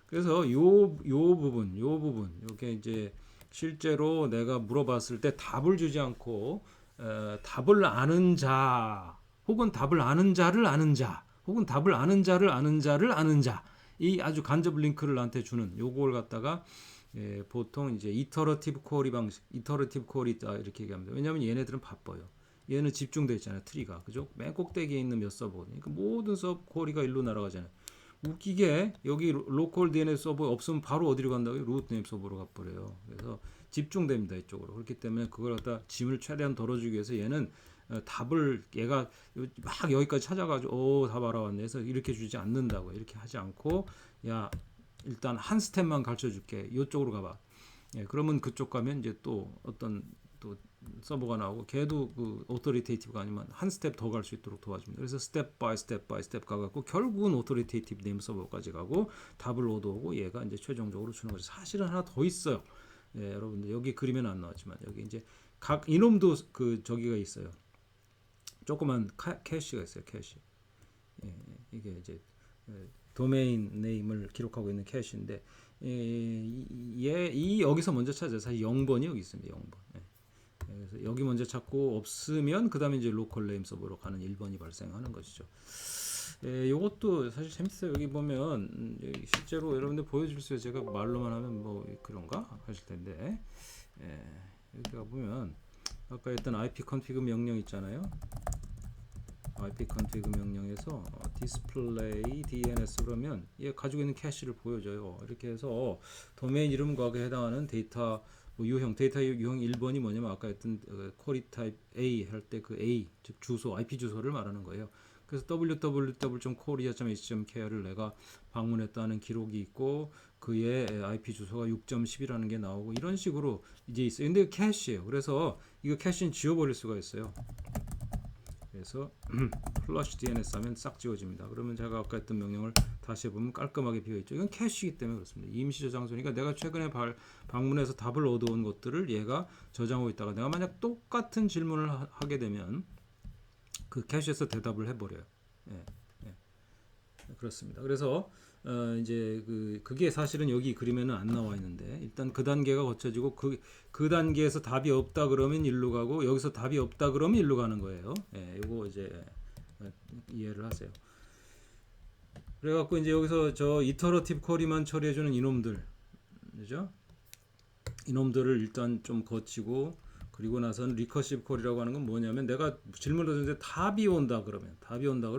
그래서 요 부분 요게 이제 실제로 내가 물어봤을 때 답을 주지 않고 답을 아는 자 혹은 답을 아는 자를 아는 자 혹은 답을 아는 자를 아는 자를 아는 자 이 아주 간접 링크를 나한테 주는 요걸 갖다가 보통 이제 이터러티브 쿼리 방식 이터러티브 쿼리 이렇게 얘기합니다. 왜냐하면 얘네들은 바빠요. 얘는 집중돼 있잖아요. 트리가 그죠? 맨 꼭대기에 있는 몇 서버거든요. 그러니까 모든 서버 쿼리가 일로 날아가잖아요. 웃기게 여기 로컬 DNS 서버 없으면 바로 어디로 간다고요? 루트 네임 서버로 가버려요. 그래서 집중됩니다 이쪽으로. 그렇기 때문에 그걸 갖다 짐을 최대한 덜어주기 위해서 얘는 답을 얘가 막 여기까지 찾아가지고 답 알아왔네 해서 이렇게 주지 않는다고 이렇게 하지 않고 야 일단 한 스텝만 가르쳐 줄게 이쪽으로 가봐. 예, 그러면 그쪽 가면 이제 또 어떤 또 서버가 나오고 걔도 그 오토리테이티브가 아니면 한 스텝 더 갈 수 있도록 도와줍니다. 그래서 스텝 바이 스텝 가갖고 결국은 오토리테이티브 네임 서버까지 가고 답을 얻어오고 얘가 이제 최종적으로 주는 거죠. 사실은 하나 더 있어요. 예, 여러분들 여기 그림에는 안 나왔지만 여기 이제 각 이놈도 그 저기가 있어요. 조그만 캐시가 있어요. 캐시. 예, 이게 이제 도메인 네임을 기록하고 있는 캐시인데 이 여기서 먼저 찾아요. 사실 0번이 여기 있습니다. 0번. 예. 그래서 여기 먼저 찾고 없으면 그 다음에 이제 로컬 네임 서버로 가는 1번이 발생하는 것이죠. 요것도 사실 재밌어요. 여기 보면 여기 실제로 여러분들 보여줄 수 있어요. 제가 말로만 하면 뭐 그런가 하실 텐데 여기 가보면 아까 했던 IP config 명령 있잖아요. IP config 명령에서 display DNS 그러면 얘 가지고 있는 캐시를 보여줘요. 이렇게 해서 도메인 이름과 그 해당하는 데이터 뭐 유형 데이터 유형 1번이 뭐냐면 아까 했던 쿼리 타입 A 할 때 그 A 즉 주소 IP 주소를 말하는 거예요. 그래서 www.korea.ac.kr을 내가 방문했다는 기록이 있고 그의 IP 주소가 6.10이라는 게 나오고 이런 식으로 이제 있어요. 근데 캐시예요. 그래서 이거 캐시는 지워버릴 수가 있어요. 그래서 플러시 DNS 하면 싹 지워집니다. 그러면 제가 아까 했던 명령을 다시 해보면 깔끔하게 비어있죠. 이건 캐시이기 때문에 그렇습니다. 임시 저장소니까 내가 최근에 방문해서 답을 얻어온 것들을 얘가 저장하고 있다가 내가 만약 똑같은 질문을 하게 되면 그 캐시에서 대답을 해버려요. 예, 예. 그렇습니다. 그래서 이제 그게 사실은 여기 그림에는 안 나와 있는데 일단 그 단계가 거쳐지고 그 단계에서 답이 없다 그러면 일로 가고 여기서 답이 없다 그러면 일로 가는 거예요. 예, 요거 이제 이해를 하세요. 그래갖고 이제 여기서 저 이터러티브 쿼리만 처리해주는 이놈들, 그죠? 이놈들을 일단 좀 거치고 그리고 나서는 리커시브 쿼리라고 하는 건 뭐냐면 내가 질문을 던졌는데 답이 온다 그러면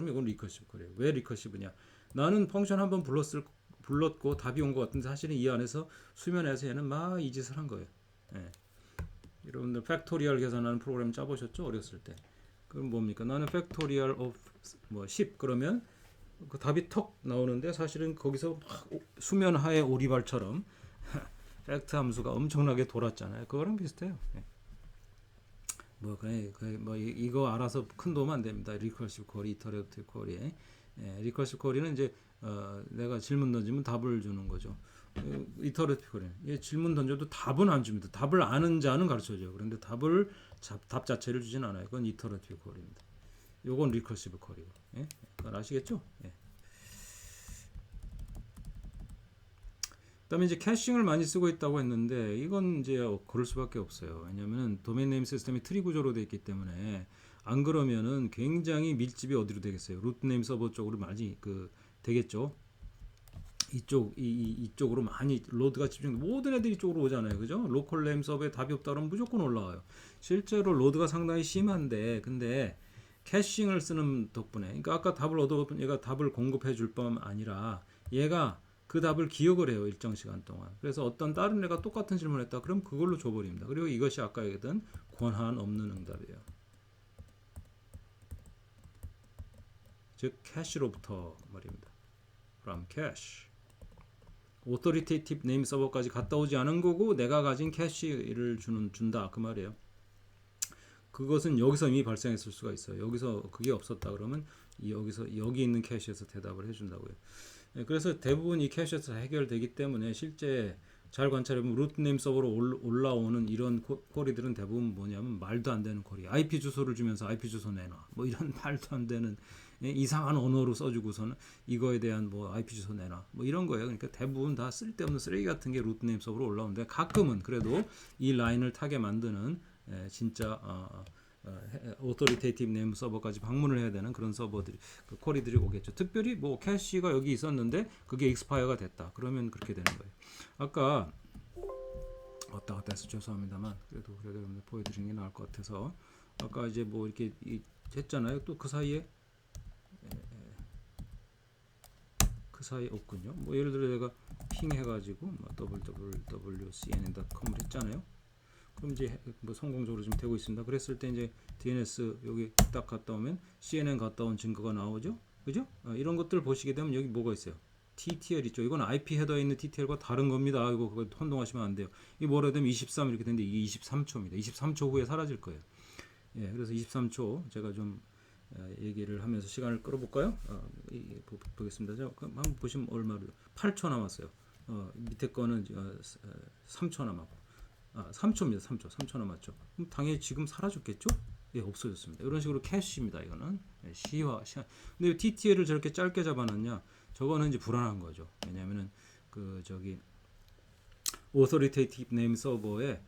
이건 리커시브 쿼리예요. 왜 리커시브냐? 나는 펑션 한번 불렀고 답이 온 것 같은데 사실은 이 안에서 수면에서 얘는 막 이 짓을 한 거예요. 예. 여러분들 팩토리얼 계산하는 프로그램 짜보셨죠? 어렸을 때. 그럼 뭡니까? 나는 팩토리얼 of 뭐 10 그러면 그 답이 턱 나오는데 사실은 거기서 막 수면 하에 오리발처럼 팩트 함수가 엄청나게 돌았잖아요. 그거랑 비슷해요. 예. 뭐 이거 알아서 큰 도움 안 됩니다. 리커시브 쿼리, 이터레이티브 쿼리. 리커시브 쿼리는 이제 내가 질문 던지면 답을 주는 거죠. 이터레이티브 쿼리. 질문 던져도 답은 안 줍니다. 답을 아는 자는 가르쳐줘요. 그런데 답 자체를 주진 않아요. 그건 이터레이티브 쿼리입니다. 요건 리커시브 쿼리고. 예? 그건 아시겠죠? 예. 그다음에 이제 캐싱을 많이 쓰고 있다고 했는데 이건 이제 그럴 수밖에 없어요. 왜냐하면 도메인 네임 시스템이 트리 구조로 되어 있기 때문에 안 그러면은 굉장히 밀집이 어디로 되겠어요? 루트 네임 서버 쪽으로 많이 되겠죠. 이쪽으로 많이 로드가 집중. 모든 애들이 이쪽으로 오잖아요, 그죠? 로컬 네임 서버에 답이 없다 그러면 무조건 올라와요. 실제로 로드가 상당히 심한데 근데 캐싱을 쓰는 덕분에 그러니까 아까 답을 얻어본 얘가 답을 공급해 줄 뿐 아니라 얘가 그 답을 기억을 해요. 일정 시간 동안. 그래서 어떤 다른 애가 똑같은 질문을 했다. 그럼 그걸로 줘버립니다. 그리고 이것이 아까 얘기했던 권한 없는 응답이에요. 즉 캐시로부터 말입니다. from cache. authoritative name 서버까지 갔다 오지 않은 거고 내가 가진 캐시를 준다 그 말이에요. 그것은 여기서 이미 발생했을 수가 있어요. 여기서 그게 없었다 그러면 여기 있는 캐시에서 대답을 해준다고요. 그래서 대부분 이 캐시에서 해결되기 때문에 실제 잘 관찰해보면 루트 네임 서버로 올라오는 이런 쿼리들은 대부분 뭐냐면 말도 안 되는 쿼리. IP 주소를 주면서 IP 주소 내놔. 뭐 이런 말도 안 되는 이상한 언어로 써주고서는 이거에 대한 뭐 IP 주소 내놔. 뭐 이런 거예요. 그러니까 대부분 다 쓸데없는 쓰레기 같은 게 루트 네임 서버로 올라오는데 가끔은 그래도 이 라인을 타게 만드는 진짜 오토리테이티브 네임 서버까지 방문을 해야 되는 그런 서버들이 쿼리들이 오겠죠. 특별히 뭐 캐시가 여기 있었는데 그게 익스파이어가 됐다. 그러면 그렇게 되는 거예요. 아까 왔다 갔다 해서 죄송합니다만 그래도 여러분들 보여드리는 게 나을 것 같아서 아까 이제 뭐 이렇게 했잖아요. 또 그 사이에 없군요. 뭐 예를 들어 내가 핑 해가지고 뭐 www.cnn.com을 했잖아요. 그럼 이제 뭐 성공적으로 좀 되고 있습니다. 그랬을 때 이제 DNS 여기 딱 갔다 오면 CNN 갔다 온 증거가 나오죠. 그죠? 이런 것들 보시게 되면 여기 뭐가 있어요? TTL 있죠. 이건 IP 헤더에 있는 TTL과 다른 겁니다. 이거 그거 혼동하시면 안 돼요. 이 뭐라 되면 23 이렇게 되는데 이게 23초입니다. 23초 후에 사라질 거예요. 예, 그래서 23초 제가 좀 얘기를 하면서 시간을 끌어볼까요? 보겠습니다. 자, 한번 보시면 얼마로 8초 남았어요. 밑에 거는 3초 남았고 3초입니다. 3초 남았죠. 그럼 당연히 지금 사라졌겠죠? 예, 없어졌습니다. 이런 식으로 캐시입니다. 이거는 시화. 근데 TTL을 저렇게 짧게 잡아놨냐? 저거는 이제 불안한 거죠. 왜냐하면은 authoritative name 서버에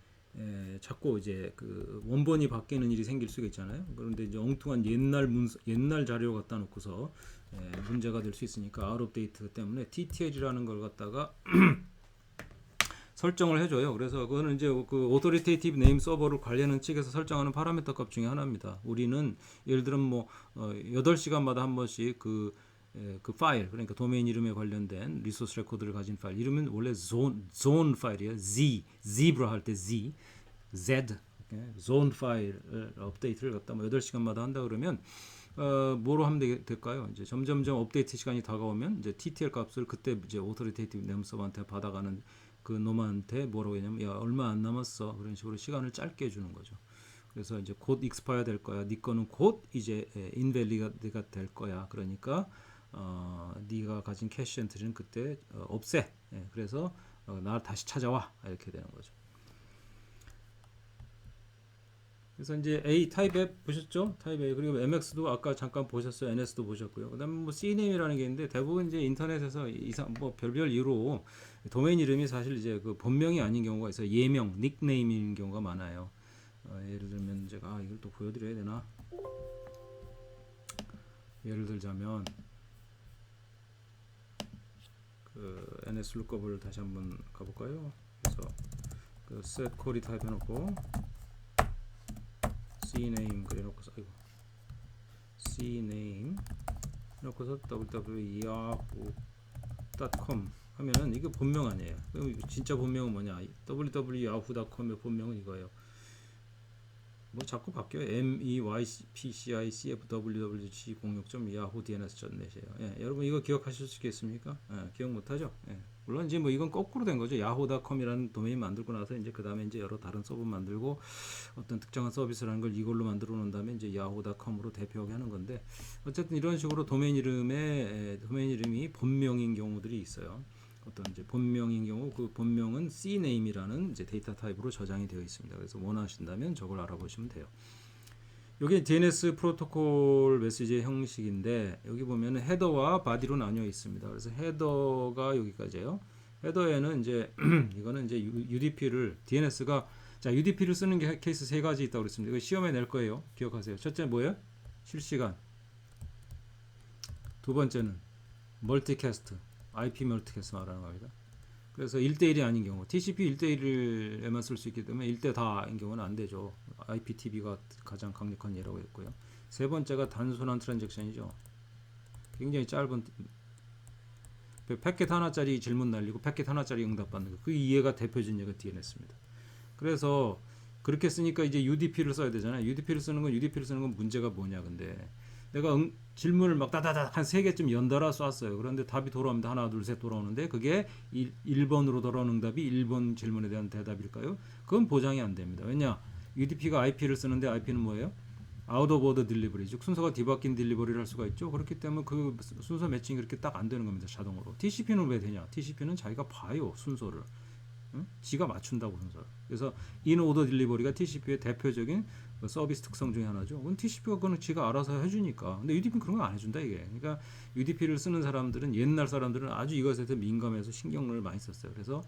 자꾸 이제 그 원본이 바뀌는 일이 생길 수가 있잖아요. 그런데 이제 엉뚱한 옛날 자료 갖다 놓고서 문제가 될 수 있으니까 out of date 때문에 TTL이라는 걸 갖다가 설정을 해줘요. 그래서 그거는 이제 그 authoritative name 서버를 관리하는 측에서 설정하는 파라미터 값 중에 하나입니다. 우리는 예를 들면 뭐 8시간마다 한 번씩 그 파일, 그러니까 도메인 이름에 관련된 리소스 레코드를 가진 파일 이름은 원래 zone 파일이에요. zebra 할 때 z zone 파일 업데이트를 갖다 뭐 8시간마다 한다 그러면 뭐로 하면 될까요? 이제 점점점 업데이트 시간이 다가오면 이제 TTL 값을 그때 이제 authoritative name 서버한테 받아가는 그 놈한테 뭐라고 했냐면 야 얼마 안 남았어 그런 식으로 시간을 짧게 해주는 거죠. 그래서 이제 곧 익스파이어 될 거야. 네 거는 곧 이제 인밸리드가 될 거야. 그러니까 네가 가진 캐시 엔트리는 그때 없애. 그래서 나 다시 찾아와 이렇게 되는 거죠. 그래서 이제 A 타입 앱 보셨죠? 타입 A 그리고 MX도 아까 잠깐 보셨어요. NS도 보셨고요. 그다음에 뭐 CNAM이라는 게 있는데 대부분 이제 인터넷에서 이상 뭐 별별 이유로 도메인 이름이 사실 이제 그 본명이 아닌 경우가 있어요. 예명, 닉네임인 경우가 많아요. 예를 들면 제가 이걸 또 보여드려야 되나? 예를 들자면 그 NS 룩업을 다시 한번 가볼까요? 그래서 그 set query 타입 해놓고 cname 그래놓고서 아이고 cname 해놓고서 www.yahoo.com 하면은 이게 본명 아니에요. 그럼 진짜 본명은 뭐냐? www.yahoo.com의 본명은 이거예요. 뭐 자꾸 바뀌어요. meypcicfwwg06.yahoo.dns.net이에요. 여러분 이거 기억하실 수 있겠습니까? 기억 못하죠? 물론 이제 뭐 이건 거꾸로 된 거죠. yahoo.com이라는 도메인 만들고 나서 이제 그 다음에 이제 여러 다른 서버 만들고 어떤 특정한 서비스라는 걸 이걸로 만들어 놓은 다음에 이제 yahoo.com으로 대표하게 하는 건데 어쨌든 이런 식으로 도메인 이름이 본명인 경우들이 있어요. 어떤 이제 본명인 경우 그 본명은 cname이라는 이제 데이터 타입으로 저장이 되어 있습니다. 그래서 원하신다면 저걸 알아보시면 돼요. 여기 DNS 프로토콜 메시지의 형식인데 여기 보면 헤더와 바디로 나뉘어 있습니다. 그래서 헤더가 여기까지예요. 헤더에는 이제 이거는 이제 UDP를 DNS가 자 UDP를 쓰는 게 케이스 세 가지 있다고 그랬습니다. 이거 시험에 낼 거예요. 기억하세요. 첫째 뭐예요? 실시간. 두 번째는 멀티캐스트. IP 멀티캐스트 말하는 겁니다. 그래서 1대1이 아닌 경우 TCP 1대1에만 쓸 수 있기 때문에 1대 다인 경우는 안 되죠. IPTV가 가장 강력한 예라고 했고요. 세 번째가 단순한 트랜잭션이죠. 굉장히 짧은 패킷 하나짜리 질문 날리고 패킷 하나짜리 응답 받는 거. 그 이해가 대표적인 예가 DNS입니다. 그래서 그렇게 쓰니까 이제 UDP를 써야 되잖아요. UDP를 쓰는 건 문제가 뭐냐 근데 내가 질문을 막 다다닥 한 3개쯤 연달아 쐈어요. 그런데 답이 돌아옵니다. 하나, 둘, 셋 돌아오는데 그게 1번으로 돌아오는 응답이 1번 질문에 대한 대답일까요? 그건 보장이 안 됩니다. 왜냐? UDP가 IP를 쓰는데 IP는 뭐예요? Out of order delivery, 즉 순서가 뒤바뀐 딜리버리를 할 수가 있죠. 그렇기 때문에 그 순서 매칭이 그렇게 딱 안 되는 겁니다. 자동으로. TCP는 왜 되냐? TCP는 자기가 봐요. 순서를. 응? 지가 맞춘다고 순서를. 그래서 in order delivery가 TCP의 대표적인 서비스 특성 중에 하나죠. 그건 TCP가 그거는 지가 알아서 해주니까. 근데 UDP는 그런 거 안 해준다 이게. 그러니까 UDP를 쓰는 사람들은 옛날 사람들은 아주 이것에 대해서 민감해서 신경을 많이 썼어요. 그래서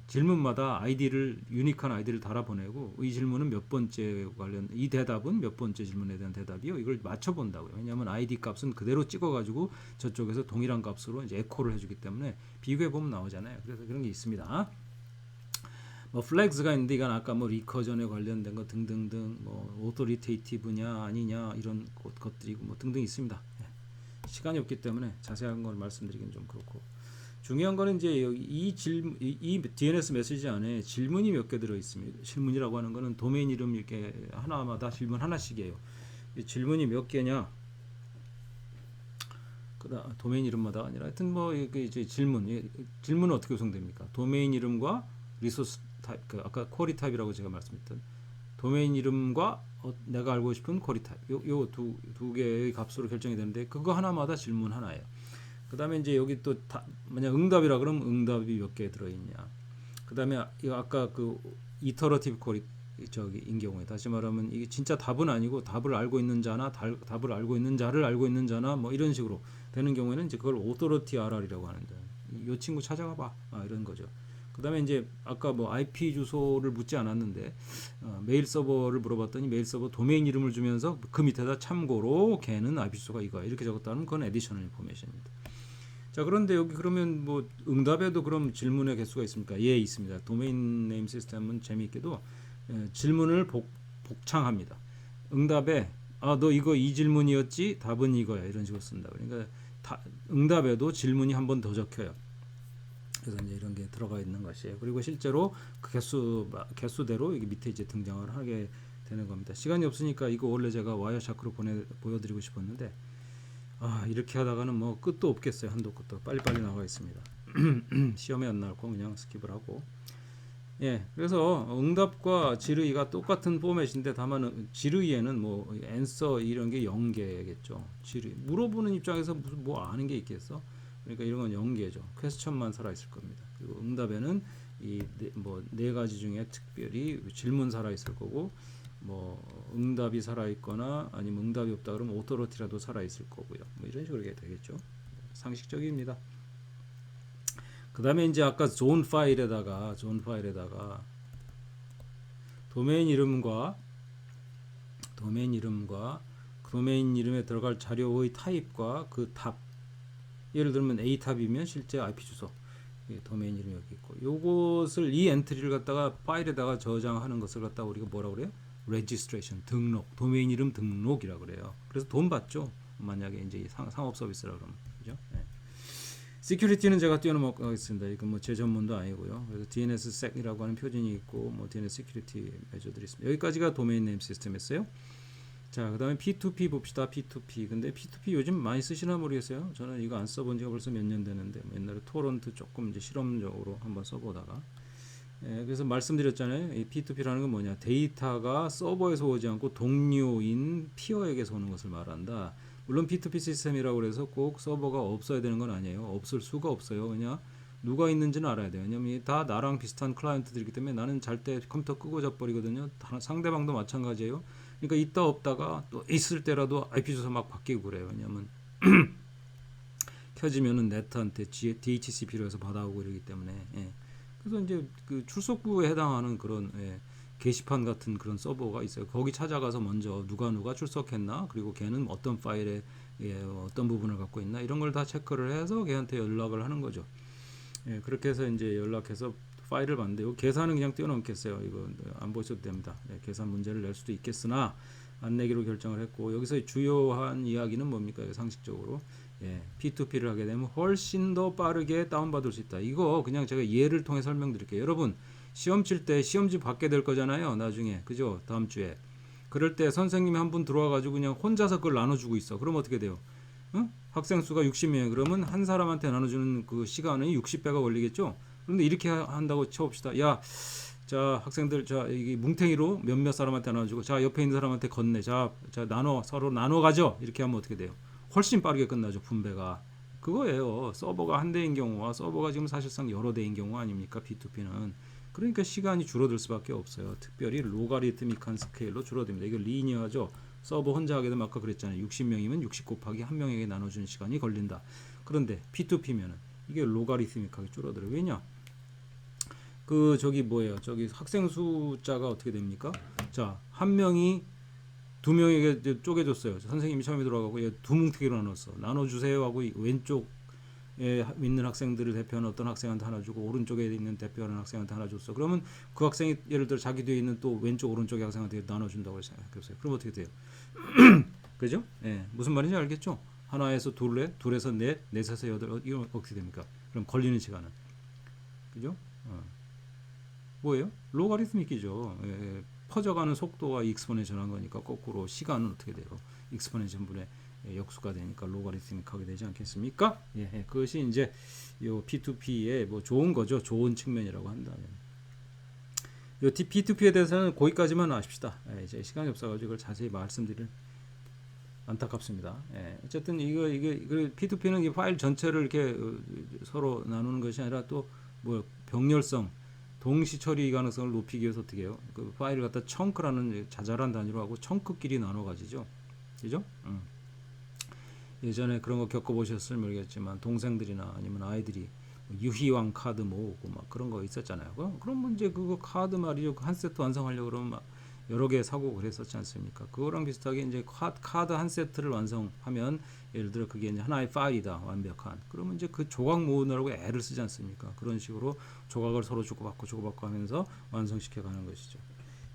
질문마다 유니크한 아이디를 달아보내고 이 질문은 몇 번째 이 대답은 몇 번째 질문에 대한 대답이요. 이걸 맞춰본다고요. 왜냐하면 아이디 값은 그대로 찍어가지고 저쪽에서 동일한 값으로 이제 에코를 해주기 때문에 비교해보면 나오잖아요. 그래서 그런 게 있습니다. 뭐 플렉스가 있는데 이건 아까 뭐 리커전에 관련된 거 등등등 뭐 오토리테이티브냐 아니냐 이런 것들이고 뭐 등등 있습니다. 시간이 없기 때문에 자세한 걸 말씀드리긴 좀 그렇고 중요한 거는 이제 이 DNS 메시지 안에 질문이 몇 개 들어 있습니다. 질문이라고 하는 거는 도메인 이름 이렇게 하나마다 질문 하나씩이에요. 이 질문이 몇 개냐? 그다 도메인 이름마다 아니라 하여튼 뭐 이제 질문은 어떻게 구성됩니까? 도메인 이름과 리소스 타입, 아까 쿼리 타입이라고 제가 말씀드렸던 도메인 이름과 내가 알고 싶은 쿼리 타입, 요 두 개의 값으로 결정이 되는데 그거 하나마다 질문 하나예요. 그 다음에 이제 여기 또 만약 응답이라 그러면 응답이 몇 개 들어있냐. 그 다음에 아까 그 이터러티브 쿼리 인 경우에 다시 말하면 이게 진짜 답은 아니고 답을 알고 있는 자나 답을 알고 있는 자를 알고 있는 자나 뭐 이런 식으로 되는 경우에는 이제 그걸 오토리티 RR이라고 하는데 이 친구 찾아가 봐 이런 거죠. 그다음에 이제 아까 뭐 IP 주소를 묻지 않았는데 메일 서버를 물어봤더니 메일 서버 도메인 이름을 주면서 그 밑에다 참고로 걔는 IP 주소가 이거야 이렇게 적었다면 그건 애디셔널 인포메이션입니다. 자 그런데 여기 그러면 뭐 응답에도 그럼 질문의 개수가 있습니까? 예 있습니다. 도메인 네임 시스템은 재미있게도 질문을 복창합니다. 응답에 너 이거 이 질문이었지? 답은 이거야 이런 식으로 쓴다. 그러니까 응답에도 질문이 한 번 더 적혀요. 그래서 이제 이런 게 들어가 있는 것이에요. 그리고 실제로 그 개수대로 여기 밑에 이제 등장을 하게 되는 겁니다. 시간이 없으니까 이거 원래 제가 와이어샤크로 보여드리고 싶었는데 이렇게 하다가는 뭐 끝도 없겠어요. 한도 끝도 빨리빨리 나와 있습니다. 시험에 안 나올 거 그냥 스킵을 하고. 예, 그래서 응답과 질의가 똑같은 포맷인데 다만 질의에는 뭐 앤서 이런 게 연계겠죠. 질의 물어보는 입장에서 무슨 뭐 아는 게 있겠어? 그러니까 이런 건 연계죠. 퀘스천만 살아 있을 겁니다. 그리고 응답에는 이 뭐 네 가지 중에 특별히 질문 살아 있을 거고 뭐 응답이 살아 있거나 아니면 응답이 없다 그러면 오토로티라도 살아 있을 거고요. 뭐 이런 식으로 되겠죠. 상식적입니다. 그다음에 이제 아까 존 파일에다가 도메인 이름과 도메인 이름에 들어갈 자료의 타입과 그 탑 예를 들면 A 탑이면 실제 IP 주소 도메인 이름이 여기 있고 요것을 이 엔트리를 갖다가 파일에다가 저장하는 것을 갖다가 우리가 뭐라고 그래요? registration 등록 도메인 이름 등록이라고 그래요. 그래서 돈 받죠. 만약에 이제 상업 서비스라 그러면 그죠? 네. 시큐리티는 제가 띄워놓겠습니다. 이건 뭐 제 전문도 아니고요. 그래서 DNSSEC이라고 하는 표준이 있고 뭐 DNS 시큐리티 메저들이 있습니다. 여기까지가 도메인 네임 시스템이었어요. 자, 그다음에 P2P 봅시다. P2P. 근데 P2P 요즘 많이 쓰시나 모르겠어요. 저는 이거 안 써본 지가 벌써 몇 년 되는데 뭐 옛날에 토론트 조금 이제 실험적으로 한번 써보다가 그래서 말씀드렸잖아요. 이 P2P라는 건 뭐냐? 데이터가 서버에서 오지 않고 동료인 피어에게서 오는 것을 말한다. 물론 P2P 시스템이라고 해서 꼭 서버가 없어야 되는 건 아니에요. 없을 수가 없어요. 그냥 누가 있는지는 알아야 돼요. 왜냐면 다 나랑 비슷한 클라이언트들이기 때문에 나는 잘 때 컴퓨터 끄고 자버리거든요. 상대방도 마찬가지예요. 그러니까 있다 없다가 또 있을 때라도 IP 주소 막 바뀌고 그래요. 왜냐면 켜지면은 네트한테 DHCP로 해서 받아오고 이러기 때문에. 그래서 이제 그 출석부에 해당하는 그런 게시판 같은 그런 서버가 있어요. 거기 찾아가서 먼저 누가 출석했나 그리고 걔는 어떤 파일에 어떤 부분을 갖고 있나 이런 걸 다 체크를 해서 걔한테 연락을 하는 거죠. 그렇게 해서 이제 연락해서 파일을 받는데 요 계산은 그냥 띄워놓겠어요. 이거 안 보셔도 됩니다. 계산 문제를 낼 수도 있겠으나 안 내기로 결정을 했고 여기서 주요한 이야기는 뭡니까? 상식적으로 P2P를 하게 되면 훨씬 더 빠르게 다운받을 수 있다. 이거 그냥 제가 예를 통해 설명드릴게요. 여러분 시험 칠 때 시험지 받게 될 거잖아요. 나중에 그죠? 다음 주에 그럴 때 선생님이 한 분 들어와 가지고 그냥 혼자서 그걸 나눠주고 있어. 그럼 어떻게 돼요? 학생 수가 60명이에요. 그러면 한 사람한테 나눠주는 그 시간이 60배가 걸리겠죠? 그런데 이렇게 한다고 쳐봅시다. 야, 자 학생들 자 이게 뭉탱이로 몇몇 사람한테 나눠주고 자 옆에 있는 사람한테 건네. 자 서로 나눠 가죠. 이렇게 하면 어떻게 돼요? 훨씬 빠르게 끝나죠. 분배가. 그거예요. 서버가 한 대인 경우와 서버가 지금 사실상 여러 대인 경우 아닙니까? P2P는. 그러니까 시간이 줄어들 수밖에 없어요. 특별히 로가리트믹한 스케일로 줄어듭니다. 이거 리니어하죠. 서버 혼자 하게 되면 아까 그랬잖아요. 60명이면 60 곱하기 한 명에게 나눠주는 시간이 걸린다. 그런데 P2P면은 이게 로가리트믹하게 줄어들어요. 왜냐? 저기 학생 숫자가 어떻게 됩니까? 자, 한 명이 두 명에게 쪼개줬어요. 선생님이 처음에 들어가고 두 뭉태기로 나눠주세요 하고 왼쪽에 있는 학생들을 대표하는 어떤 학생한테 하나 주고 오른쪽에 있는 대표하는 학생한테 하나 줬어. 그러면 그 학생이 예를 들어 자기 뒤에 있는 또 왼쪽 오른쪽의 학생한테 나눠준다고 생각해보세요. 그럼 어떻게 돼요? 그죠? 무슨 말인지 알겠죠? 하나에서 둘에서 넷, 넷에서 여덟 이거 어떻게 됩니까? 그럼 걸리는 시간은 그죠? 뭐예요? 로가리스믹이죠. 퍼져가는 속도와 익스포넨셜한 거니까 거꾸로 시간은 어떻게 돼요? 익스포넨셜 분의 역수가 되니까 로가리스믹하게 되지 않겠습니까? 그것이 이제 요 P2P의 뭐 좋은 거죠. 좋은 측면이라고 한다면. 요 P2P에 대해서는 거기까지만 아십시다. 이제 시간이 없어가지고 이걸 자세히 말씀드릴 안타깝습니다. 어쨌든 이게 P2P는 이 파일 전체를 이렇게 서로 나누는 것이 아니라 또 뭐 병렬성 동시 처리 가능성을 높이기 위해서 어떻게 해요? 그 파일을 갖다 청크라는 자잘한 단위로 하고 청크끼리 나눠 가지죠. 그죠? 예전에 그런 거 겪어보셨을지 모르겠지만 동생들이나 아니면 아이들이 유희왕 카드 모으고 막 그런 거 있었잖아요. 그럼 문제 그거 카드 말이죠. 그 한 세트 완성하려고 그러면 막 여러 개 사고 그랬었지 않습니까? 그거랑 비슷하게 이제 카드 한 세트를 완성하면 예를 들어 그게 이제 하나의 파일이다 완벽한. 그러면 이제 그 조각 모으느라고 애를 쓰지 않습니까? 그런 식으로 조각을 서로 주고받고 하면서 완성시켜 가는 것이죠.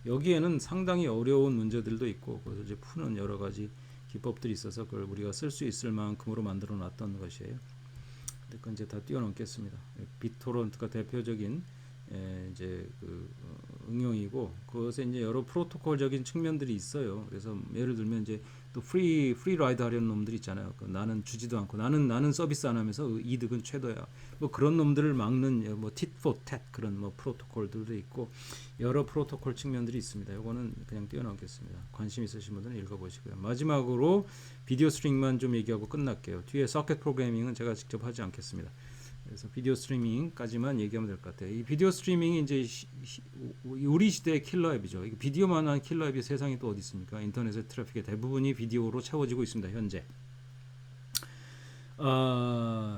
여기에는 상당히 어려운 문제들도 있고 그래서 이제 푸는 여러 가지 기법들이 있어서 그걸 우리가 쓸 수 있을 만큼으로 만들어 놨던 것이에요. 근데 그건 이제 다 뛰어넘겠습니다. 비토런트가 대표적인 이제 그 응용이고 그것에 이제 여러 프로토콜적인 측면들이 있어요. 그래서 예를 들면 이제 또 프리 라이드 하려는 놈들이 있잖아요. 나는 주지도 않고 나는 서비스 안 하면서 이득은 최도야. 뭐 그런 놈들을 막는 뭐 tit for tat 그런 뭐 프로토콜들도 있고 여러 프로토콜 측면들이 있습니다. 이거는 그냥 뛰어넘겠습니다. 관심 있으신 분들은 읽어보시고요. 마지막으로 비디오 스트리밍만 좀 얘기하고 끝날게요. 뒤에 서킷 프로그래밍은 제가 직접 하지 않겠습니다. 그래서 비디오 스트리밍까지만 얘기하면 될 것 같아요. 이 비디오 스트리밍이 이제 우리 시대의 킬러 앱이죠. 비디오만한 킬러 앱이 세상에 또 어디 있습니까? 인터넷의 트래픽의 대부분이 비디오로 채워지고 있습니다. 현재.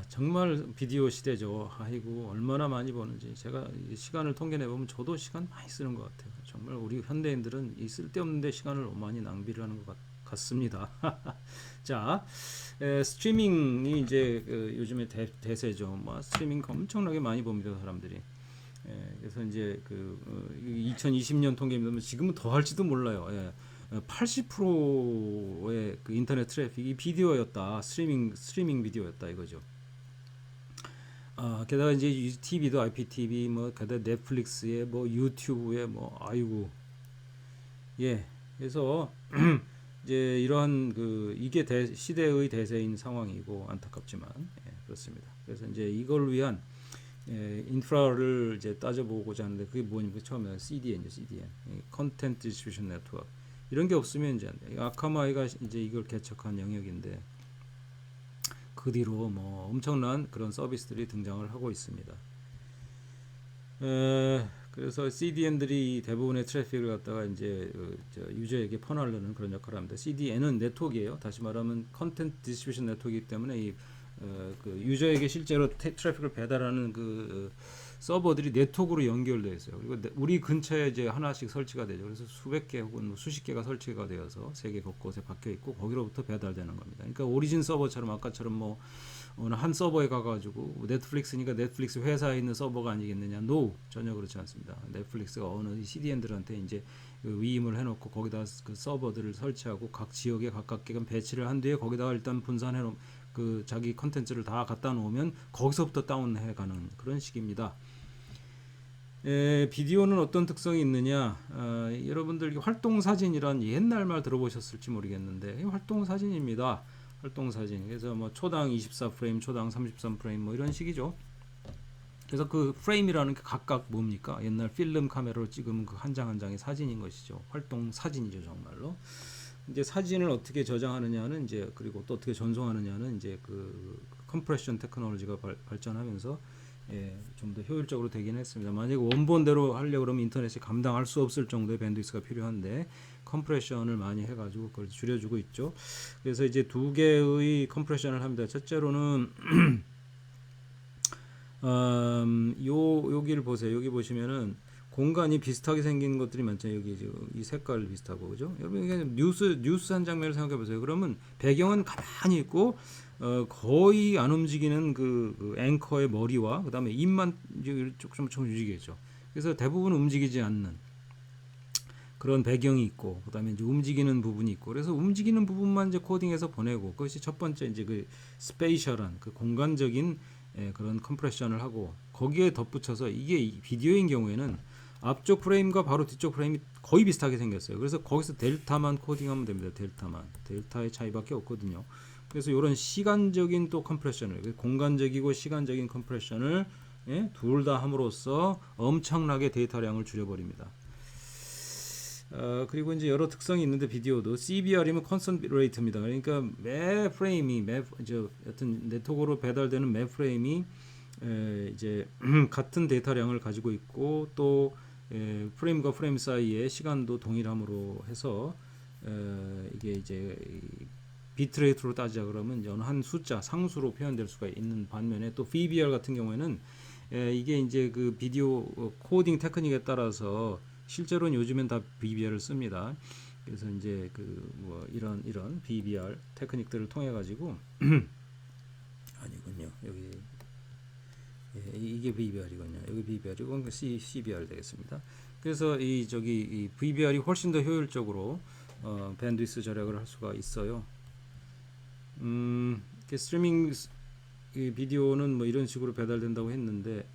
정말 비디오 시대죠. 아이고 얼마나 많이 보는지 제가 시간을 통계내 보면 저도 시간 많이 쓰는 것 같아요. 정말 우리 현대인들은 이 쓸데없는데 시간을 많이 낭비를 하는 것 같습니다. 자, 스트리밍이 이제 요즘에 대세죠. 뭐 스트리밍 엄청나게 많이 봅니다, 사람들이. 그래서 이제 2020년 통계입니다. 지금은 더 할지도 몰라요. 80%의 그 인터넷 트래픽이 비디오였다. 스트리밍 비디오였다 이거죠. 게다가 이제 TV도 IPTV 뭐 게다가 넷플릭스에 뭐 유튜브에 뭐 아이고 예. 그래서 이제 이러한 이게 시대의 대세인 상황이고 안타깝지만 그렇습니다. 그래서 이제 이걸 위한 인프라를 이제 따져보고자 하는데 그게 뭐냐면 처음에 CDN이죠. Content Distribution Network. 이런 게 없으면 이제 아카마이가 이제 이걸 개척한 영역인데 그 뒤로 뭐 엄청난 그런 서비스들이 등장을 하고 있습니다. 그래서 CDN들이 대부분의 트래픽을 갖다가 이제 유저에게 퍼나르는 그런 역할을 합니다. CDN은 네트워크예요. 다시 말하면 컨텐트 디스트리뷰션 네트워크이기 때문에 이 유저에게 실제로 트래픽을 배달하는 서버들이 네트워크로 연결되어 있어요. 그리고 우리 근처에 이제 하나씩 설치가 되죠. 그래서 수백 개 혹은 수십 개가 설치가 되어서 세계 곳곳에 박혀 있고 거기로부터 배달되는 겁니다. 그러니까 오리진 서버처럼 아까처럼 뭐 어느 한 서버에 가가지고 넷플릭스니까 넷플릭스 회사에 있는 서버가 아니겠느냐? No, 전혀 그렇지 않습니다. 넷플릭스가 어느 CDN들한테 이제 위임을 해놓고 거기다 그 서버들을 설치하고 각 지역에 가깝게 배치를 한 뒤에 거기다가 일단 분산해놓 자기 컨텐츠를 다 갖다 놓으면 거기서부터 다운해가는 그런 식입니다. 비디오는 어떤 특성이 있느냐? 여러분들 활동사진이란 옛날 말 들어보셨을지 모르겠는데 활동사진입니다. 활동사진. 그래서 뭐 초당 24프레임, 초당 33프레임 뭐 이런 식이죠. 그래서 그 프레임이라는 게 각각 뭡니까? 옛날 필름 카메라로 찍으면 그 한 장 한 장의 사진인 것이죠. 활동사진이죠, 정말로. 이제 사진을 어떻게 저장하느냐는 이제 그리고 또 어떻게 전송하느냐는 이제 컴프레션 테크놀로지가 발전하면서 좀 더 효율적으로 되긴 했습니다. 만약에 원본대로 하려고 그러면 인터넷이 감당할 수 없을 정도의 밴드위스가 필요한데 컴프레션을 많이 해가지고 그걸 줄여주고 있죠. 그래서 이제 두 개의 컴프레션을 합니다. 첫째로는 여기를 보세요. 여기 보시면은 공간이 비슷하게 생긴 것들이 많잖아요. 여기 이 색깔 비슷하고 그죠? 여러분 이게 뉴스 한 장면을 생각해 보세요. 그러면 배경은 가만히 있고 거의 안 움직이는 그 앵커의 머리와 그다음에 입만 조금 움직이겠죠. 그래서 대부분 움직이지 않는 그런 배경이 있고 그다음에 이제 움직이는 부분이 있고 그래서 움직이는 부분만 이제 코딩해서 보내고 그것이 첫 번째 이제 그 스페이셜한 그 공간적인 그런 컴프레션을 하고 거기에 덧붙여서 이게 비디오인 경우에는 앞쪽 프레임과 바로 뒤쪽 프레임이 거의 비슷하게 생겼어요. 그래서 거기서 델타만 코딩하면 됩니다. 델타의 차이밖에 없거든요. 그래서 이런 시간적인 또 컴프레션을 공간적이고 시간적인 컴프레션을 둘 다 함으로써 엄청나게 데이터량을 줄여버립니다. 그리고 이제 여러 특성이 있는데 비디오도 CBR이면 컨스턴트 레이트입니다. 그러니까 매 프레임이 여튼 네트워크로 배달되는 매 프레임이 이제 같은 데이터량을 가지고 있고 또 프레임과 프레임 사이의 시간도 동일함으로 해서 이게 이제 비트레이트로 따지자 그러면 한 숫자 상수로 표현될 수가 있는 반면에 또 VBR 같은 경우에는 이게 이제 그 비디오 코딩 테크닉에 따라서 실제로는 요즘엔 다 VBR을 씁니다. 그래서 이제 그 뭐 이런 VBR 테크닉들을 통해 가지고 아니군요. 여기 이게 VBR이군요. 여기 VBR이고 CBR 되겠습니다. 그래서 이 VBR이 훨씬 더 효율적으로 밴드위스 절약을 할 수가 있어요. 스트리밍 비디오는 뭐 이런 식으로 배달된다고 했는데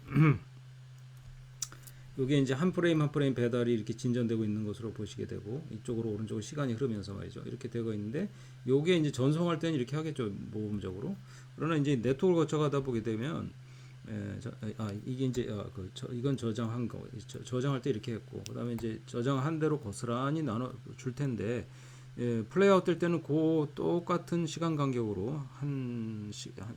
이게 이제 한 프레임 한 프레임 배달이 이렇게 진전되고 있는 것으로 보시게 되고 이쪽으로 오른쪽으로 시간이 흐르면서 말이죠. 이렇게 되고 있는데 요게 이제 전송할 때는 이렇게 하겠죠. 모범적으로. 그러나 이제 네트워크를 거쳐가다 보게 되면 이게 이제 이건 저장한 거 저장할 때 이렇게 했고 그다음에 이제 저장한 대로 고스란히 나눠 줄 텐데 플레이아웃 될 때는 그 똑같은 시간 간격으로 한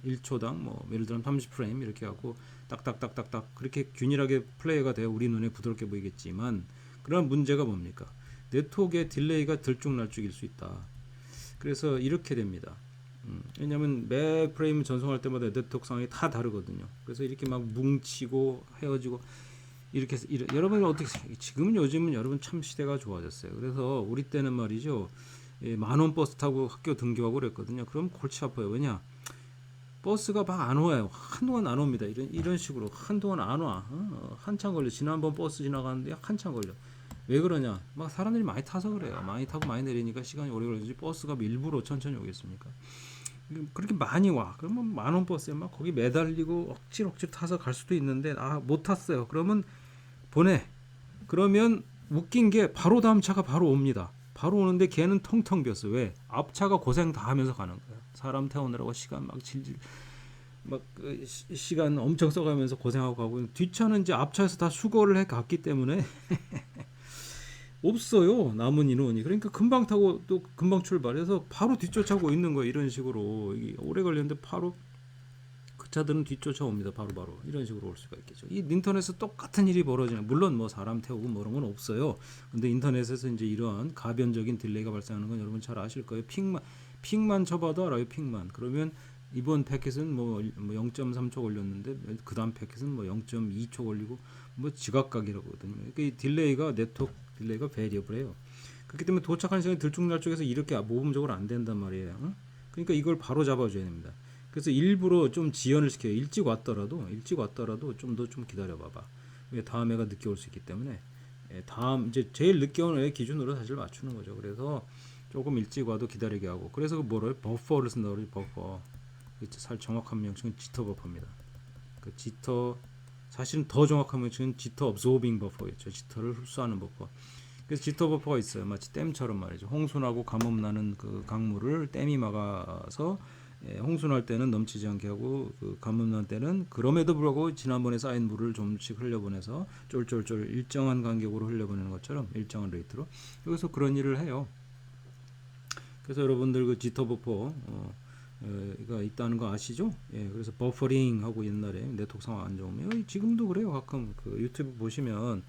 1초당 뭐 예를 들면 30프레임 이렇게 하고 딱딱딱딱딱 그렇게 균일하게 플레이가 돼야 우리 눈에 부드럽게 보이겠지만 그런 문제가 뭡니까? 네트워크의 딜레이가 들쭉날쭉일 수 있다. 그래서 이렇게 됩니다. 왜냐하면 매 프레임 전송할 때마다 네트워크 상황이 다 다르거든요. 그래서 이렇게 막 뭉치고 헤어지고 이렇게 여러분이 어떻게 지금 요즘은 여러분 참 시대가 좋아졌어요. 그래서 우리 때는 말이죠. 10,000원 버스 타고 학교 등교하고 그랬거든요. 그럼 골치 아파요. 왜냐? 버스가 막 안 와요. 한동안 안 옵니다. 이런 식으로 한동안 안 와. 한참 걸려. 지난번 버스 지나가는데 한참 걸려. 왜 그러냐? 막 사람들이 많이 타서 그래요. 많이 타고 많이 내리니까 시간이 오래 걸리지. 버스가 일부러 천천히 오겠습니까? 그렇게 많이 와. 그러면 10,000원 버스에 막 거기 매달리고 억지로 타서 갈 수도 있는데 못 탔어요. 그러면 보내. 그러면 웃긴 게 바로 다음 차가 바로 옵니다. 바로 오는데 걔는 텅텅 비었어. 왜? 앞차가 고생 다 하면서 가는 거야. 사람 태우느라고 시간 막 질질 시간 엄청 써가면서 고생하고 가고 뒷차는 이제 앞차에서 다 수거를 해 갔기 때문에 없어요 남은 인원이. 그러니까 금방 타고 또 금방 출발해서 바로 뒤쫓아오고 있는 거예요. 이런 식으로 이게 오래 걸렸는데 바로 그 차들은 뒤쫓아옵니다. 바로 이런 식으로 올 수가 있겠죠. 이 인터넷에서 똑같은 일이 벌어지는 물론 뭐 사람 태우고 뭐 이런 건 없어요. 근데 인터넷에서 이제 이러한 가변적인 딜레이가 발생하는 건 여러분 잘 아실 거예요. 픽만 쳐봐도 알아요. 픽만. 그러면 이번 패킷은 뭐 0.3초 걸렸는데 그 다음 패킷은 뭐 0.2초 걸리고 뭐 지각각이라거든요. 그러니까 이 딜레이가 네트워크 딜레이가 베리어블해요. 그렇기 때문에 도착하는 시간이 들쭉날쭉해서 이렇게 모범적으로 안 된단 말이에요. 그러니까 이걸 바로 잡아줘야 됩니다. 그래서 일부러 좀 지연을 시켜요. 일찍 왔더라도 좀 더 좀 기다려봐봐. 왜 다음 애가 늦게 올 수 있기 때문에 다음 이제 제일 늦게 오는 애 기준으로 사실 맞추는 거죠. 그래서 조금 일찍 와도 기다리게 하고 그래서 그 뭐를 버퍼를 쓴다고 그러죠. 버퍼. 살 정확한 명칭은 지터 버퍼입니다. 그 지터 사실은 더 정확한 명칭은 지터 업소빙 버퍼겠죠. 지터를 흡수하는 버퍼. 그래서 지터 버퍼가 있어요. 마치 댐처럼 말이죠. 홍순하고 가뭄 나는 그 강물을 댐이 막아서 홍순할 때는 넘치지 않게 하고 그 가뭄 날 때는 그럼에도 불구하고 지난번에 쌓인 물을 좀씩 흘려보내서 쫄쫄쫄 일정한 간격으로 흘려보내는 것처럼 일정한 레이트로 여기서 그런 일을 해요. 그래서 여러분들 그 지터 버퍼 가 있다는 거 아시죠? 예, 그래서 버퍼링 하고 옛날에 네트워크 상황 안 좋으면 지금도 그래요. 가끔 그 유튜브 보시면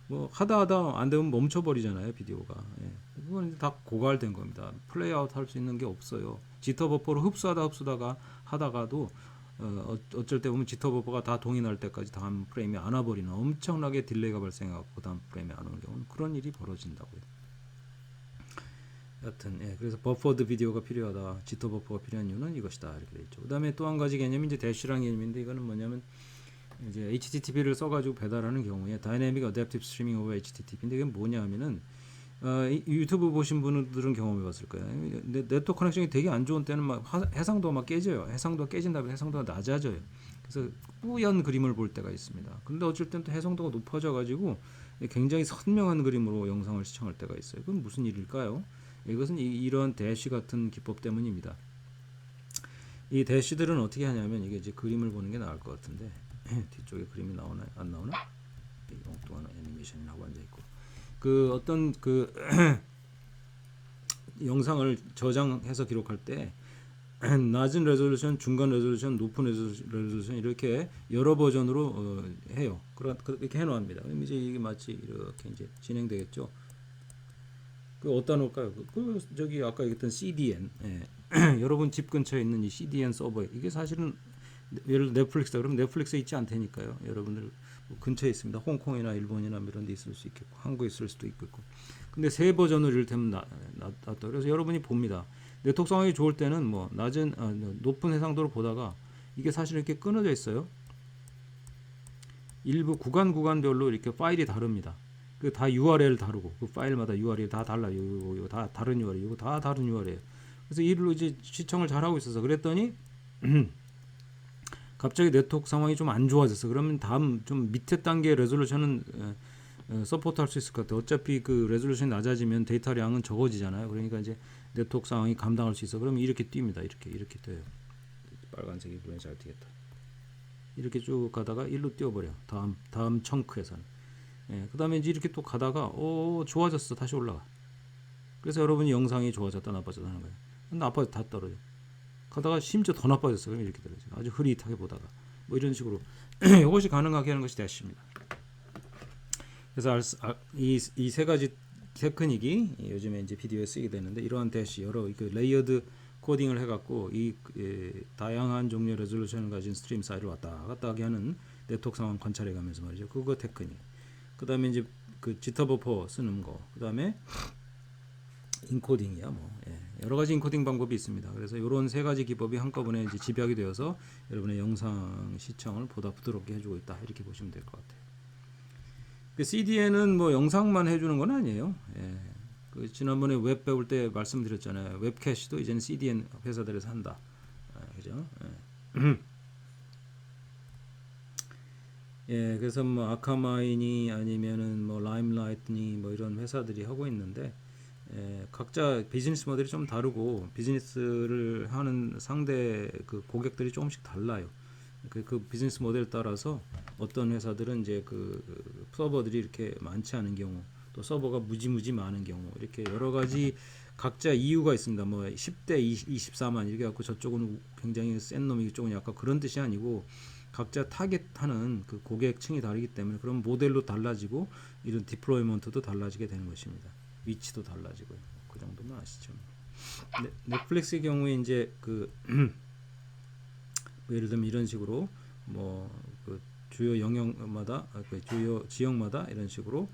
뭐 하다 안 되면 멈춰버리잖아요 비디오가. 예. 그건 다 고갈된 겁니다. 플레이아웃 할 수 있는 게 없어요. 지터 버퍼로 흡수하다가 하다가도 어쩔 때 보면 지터 버퍼가 다 동의할 때까지 다음 프레임이 안 와버리는 엄청나게 딜레이가 발생하고 다음 프레임이 안 오는 경우는 그런 일이 벌어진다고요. 여튼 그래서 버퍼드 비디오가 필요하다. 지터 버퍼가 필요한 이유는 이것이다. 이렇게 돼 있죠. 그다음에 또 한 가지 개념이 이제 대쉬라는 개념인데 이거는 뭐냐면 이제 HTTP를 써가지고 배달하는 경우에 다이내믹 어댑티브 스트리밍 오버 HTTP인데 이게 뭐냐면은 유튜브 보신 분들은 경험해봤을 거예요. 네트워크 커넥션이 되게 안 좋은 때는 막 해상도가 막 깨져요. 해상도가 깨진 다음에 해상도가 낮아져요. 그래서 뿌연 그림을 볼 때가 있습니다. 근데 어쩔 땐 또 해상도가 높아져가지고 굉장히 선명한 그림으로 영상을 시청할 때가 있어요. 그건 무슨 일일까요? 이것은 이런 대쉬 같은 기법 때문입니다. 이 대쉬들은 어떻게 하냐면 이게 이제 그림을 보는 게 나을 것 같은데 뒤쪽에 그림이 나오나 안 나오나? 엉뚱한 애니메이션이 하고 앉아 있고 그 어떤 그 영상을 저장해서 기록할 때 낮은 레졸루션, 중간 레졸루션, 높은 레졸루션 이렇게 여러 버전으로 해요. 그렇게 해놓습니다. 그럼 이제 이게 마치 이렇게 이제 진행되겠죠. 그 어디다 놓을까요? 저기 아까 얘기했던 CDN 여러분 집 근처에 있는 이 CDN 서버 이게 사실은 예를 들어 넷플릭스다 그러면 넷플릭스에 있지 않다니까요. 여러분들 뭐 근처에 있습니다. 홍콩이나 일본이나 이런 데 있을 수 있겠고 한국에 있을 수도 있겠고. 근데 새 버전을 이를테면 놨다. 그래서 여러분이 봅니다. 네트워크 상황이 좋을 때는 뭐 높은 해상도로 보다가 이게 사실 이렇게 끊어져 있어요. 일부 구간별로 이렇게 파일이 다릅니다. 그 다 URL 다르고 그 파일마다 URL 다 달라요. 이거 다 다른 URL, 이거 다 다른 URL. 그래서 이로 이제 시청을 잘 하고 있어서 그랬더니 갑자기 네트워크 상황이 좀 안 좋아졌어. 그러면 다음 좀 밑에 단계 레졸루션은 서포트할 수 있을 것 같아. 어차피 그 레졸루션이 낮아지면 데이터량은 적어지잖아요. 그러니까 이제 네트워크 상황이 감당할 수 있어. 그러면 이렇게 뜁니다. 이렇게 돼요. 빨간색이 그러면 잘 뛰겠다. 이렇게 쭉 가다가 일로 뛰어버려. 다음 청크에서는. 예, 그 다음에 이제 이렇게 또 가다가 좋아졌어. 다시 올라가. 그래서 여러분이 영상이 좋아졌다 나빠졌다 하는 거예요. 나빠져 다 떨어져. 가다가 심지어 더 나빠졌어. 그럼 이렇게 떨어져. 아주 흐릿하게 보다가 뭐 이런 식으로 이것이 가능하게 하는 것이 대시입니다. 그래서 이 세 가지 테크닉이 요즘에 이제 비디오에 쓰게 되는데 이러한 대시 여러 그 레이어드 코딩을 해갖고 이 다양한 종류의 레졸루션을 가진 스트림 사이를 왔다 갔다 하게 하는 네트워크 상황 관찰해가면서 말이죠. 그거 테크닉. 그 다음에 이제 그 지터 버퍼 쓰는 거. 그 다음에 인코딩이야 뭐 여러 가지 인코딩 방법이 있습니다. 그래서 이런 세 가지 기법이 한꺼번에 이제 집약이 되어서 여러분의 영상 시청을 보다 부드럽게 해주고 있다 이렇게 보시면 될 것 같아요. 그 CDN은 뭐 영상만 해주는 건 아니에요. 그 지난번에 웹 배울 때 말씀드렸잖아요. 웹 캐시도 이제는 CDN 회사들에서 한다. 그죠? 그래서 뭐 아카마인이 아니면은 뭐 라임라이트니 뭐 이런 회사들이 하고 있는데 각자 비즈니스 모델이 좀 다르고 비즈니스를 하는 상대 그 고객들이 조금씩 달라요. 그 비즈니스 모델에 따라서 어떤 회사들은 이제 그 서버들이 이렇게 많지 않은 경우 또 서버가 무지무지 많은 경우 이렇게 여러 가지 각자 이유가 있습니다. 뭐 10대 24만 이렇게 갖고 저쪽은 굉장히 센 놈이 이쪽은 약간 그런 뜻이 아니고 각자 타겟하는 그 고객층이 다르기 때문에 그런 모델로 달라지고 이런 디플로이먼트도 달라지게 되는 것입니다. 위치도 달라지고요. 그 정도만 아시죠. 넷플릭스의 경우에 이제 그 예를 들면 이런 식으로 그 주요 영역마다 그 주요 지역마다 이런 식으로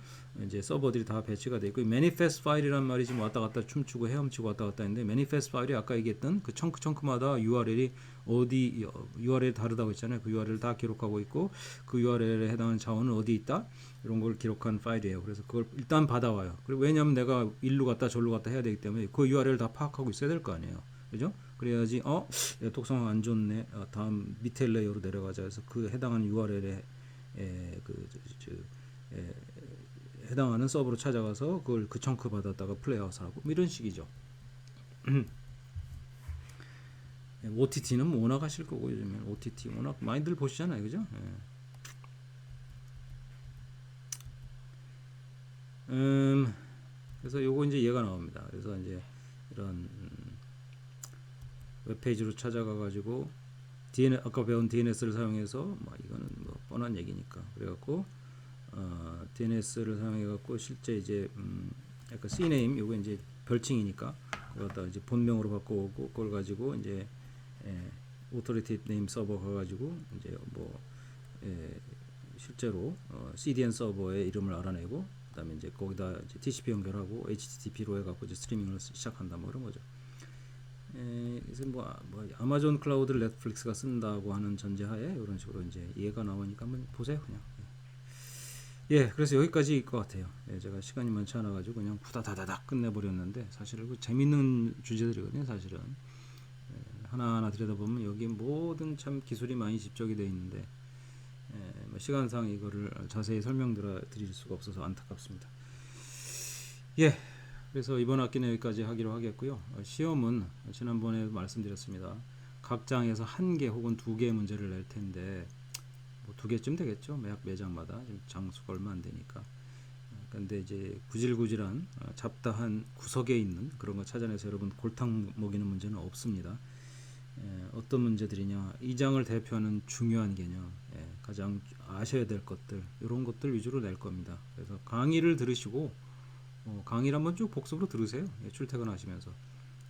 이제 서버들이 다 배치가 되어 있고 매니페스트 파일이란 말이 지금 왔다 갔다 춤추고 헤엄치고 왔다 갔다 했는데 매니페스트 파일이 아까 얘기했던 그 청크마다 URL이 어디 URL 다르다고 했잖아요. 그 URL을 다 기록하고 있고 그 URL에 해당하는 자원은 어디 있다 이런 걸 기록한 파일이에요. 그래서 그걸 일단 받아와요. 그리고 왜냐하면 내가 일로 갔다 절로 갔다 해야 되기 때문에 그 URL 다 파악하고 있어야 될 거 아니에요. 그죠? 그래야지 독성 안 좋네. 다음 밑에 레이어로 내려가자 해서 그 해당하는 URL에 해당하는 서버로 찾아가서 그걸 그 청크 받았다가 플레이아웃 하고 뭐 이런 식이죠. OTT는 뭐 워낙 하실 거고 요즘엔 OTT 워낙 많이들 보시잖아요, 그죠? 그래서 요거 이제 얘가 나옵니다. 그래서 이제 이런 웹페이지로 찾아가 가지고 아까 배운 DNS를 사용해서 뭐 이거는 뭐 뻔한 얘기니까 그래갖고 DNS를 사용해갖고 실제 이제 약간 CNAME 요거 이제 별칭이니까 그걸 갖다 이제 본명으로 바꿔오고 그걸 가지고 이제 오토리티 네임 서버 가가지고 이제 뭐 실제로 CDN 서버의 이름을 알아내고 그다음에 이제 거기다 이제 TCP 연결하고 HTTP로 해갖고 이제 스트리밍을 시작한다 뭐 그런 거죠. 그래서 뭐 아마존 클라우드를 넷플릭스가 쓴다고 하는 전제하에 이런 식으로 이제 이해가 나오니까 한번 보세요 그냥. 그래서 여기까지일 것 같아요. 제가 시간이 많지 않아 가지고 그냥 후다다다닥 끝내버렸는데 사실은 그 재밌는 주제들이거든요. 사실은 하나하나 들여다보면 여기 모든 참 기술이 많이 집적이 되어 있는데 뭐 시간상 이거를 자세히 설명드릴 수가 없어서 안타깝습니다. 그래서 이번 학기는 여기까지 하기로 하겠고요. 시험은 지난번에 말씀드렸습니다. 각 장에서 1개 혹은 2개의 문제를 낼 텐데 뭐 2개쯤 되겠죠. 매장마다 지금 장수가 얼마 안 되니까. 근데 이제 구질구질한 잡다한 구석에 있는 그런 거 찾아내서 여러분 골탕 먹이는 문제는 없습니다. 어떤 문제들이냐, 이 장을 대표하는 중요한 개념, 가장 아셔야 될 것들 이런 것들 위주로 낼 겁니다. 그래서 강의를 들으시고 강의를 한번 쭉 복습으로 들으세요. 출퇴근하시면서.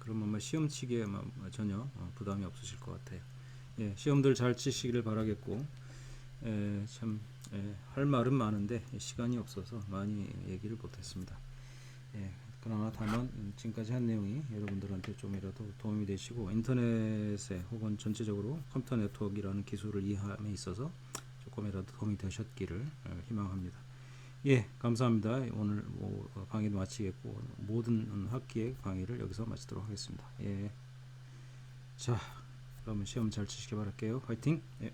그러면 뭐 시험 치기에 전혀 부담이 없으실 것 같아요. 예, 시험들 잘 치시기를 바라겠고, 참, 할 말은 많은데 시간이 없어서 많이 얘기를 못했습니다. 예, 그러나 다만 지금까지 한 내용이 여러분들한테 좀이라도 도움이 되시고 인터넷에 혹은 전체적으로 컴퓨터 네트워크라는 기술을 이해함에 있어서 조금이라도 도움이 되셨기를 희망합니다. 예, 감사합니다. 오늘 강의도 마치겠고 모든 학기의 강의를 여기서 마치도록 하겠습니다. 예, 자, 그러면 시험 잘 치시기 바랄게요. 화이팅! 예.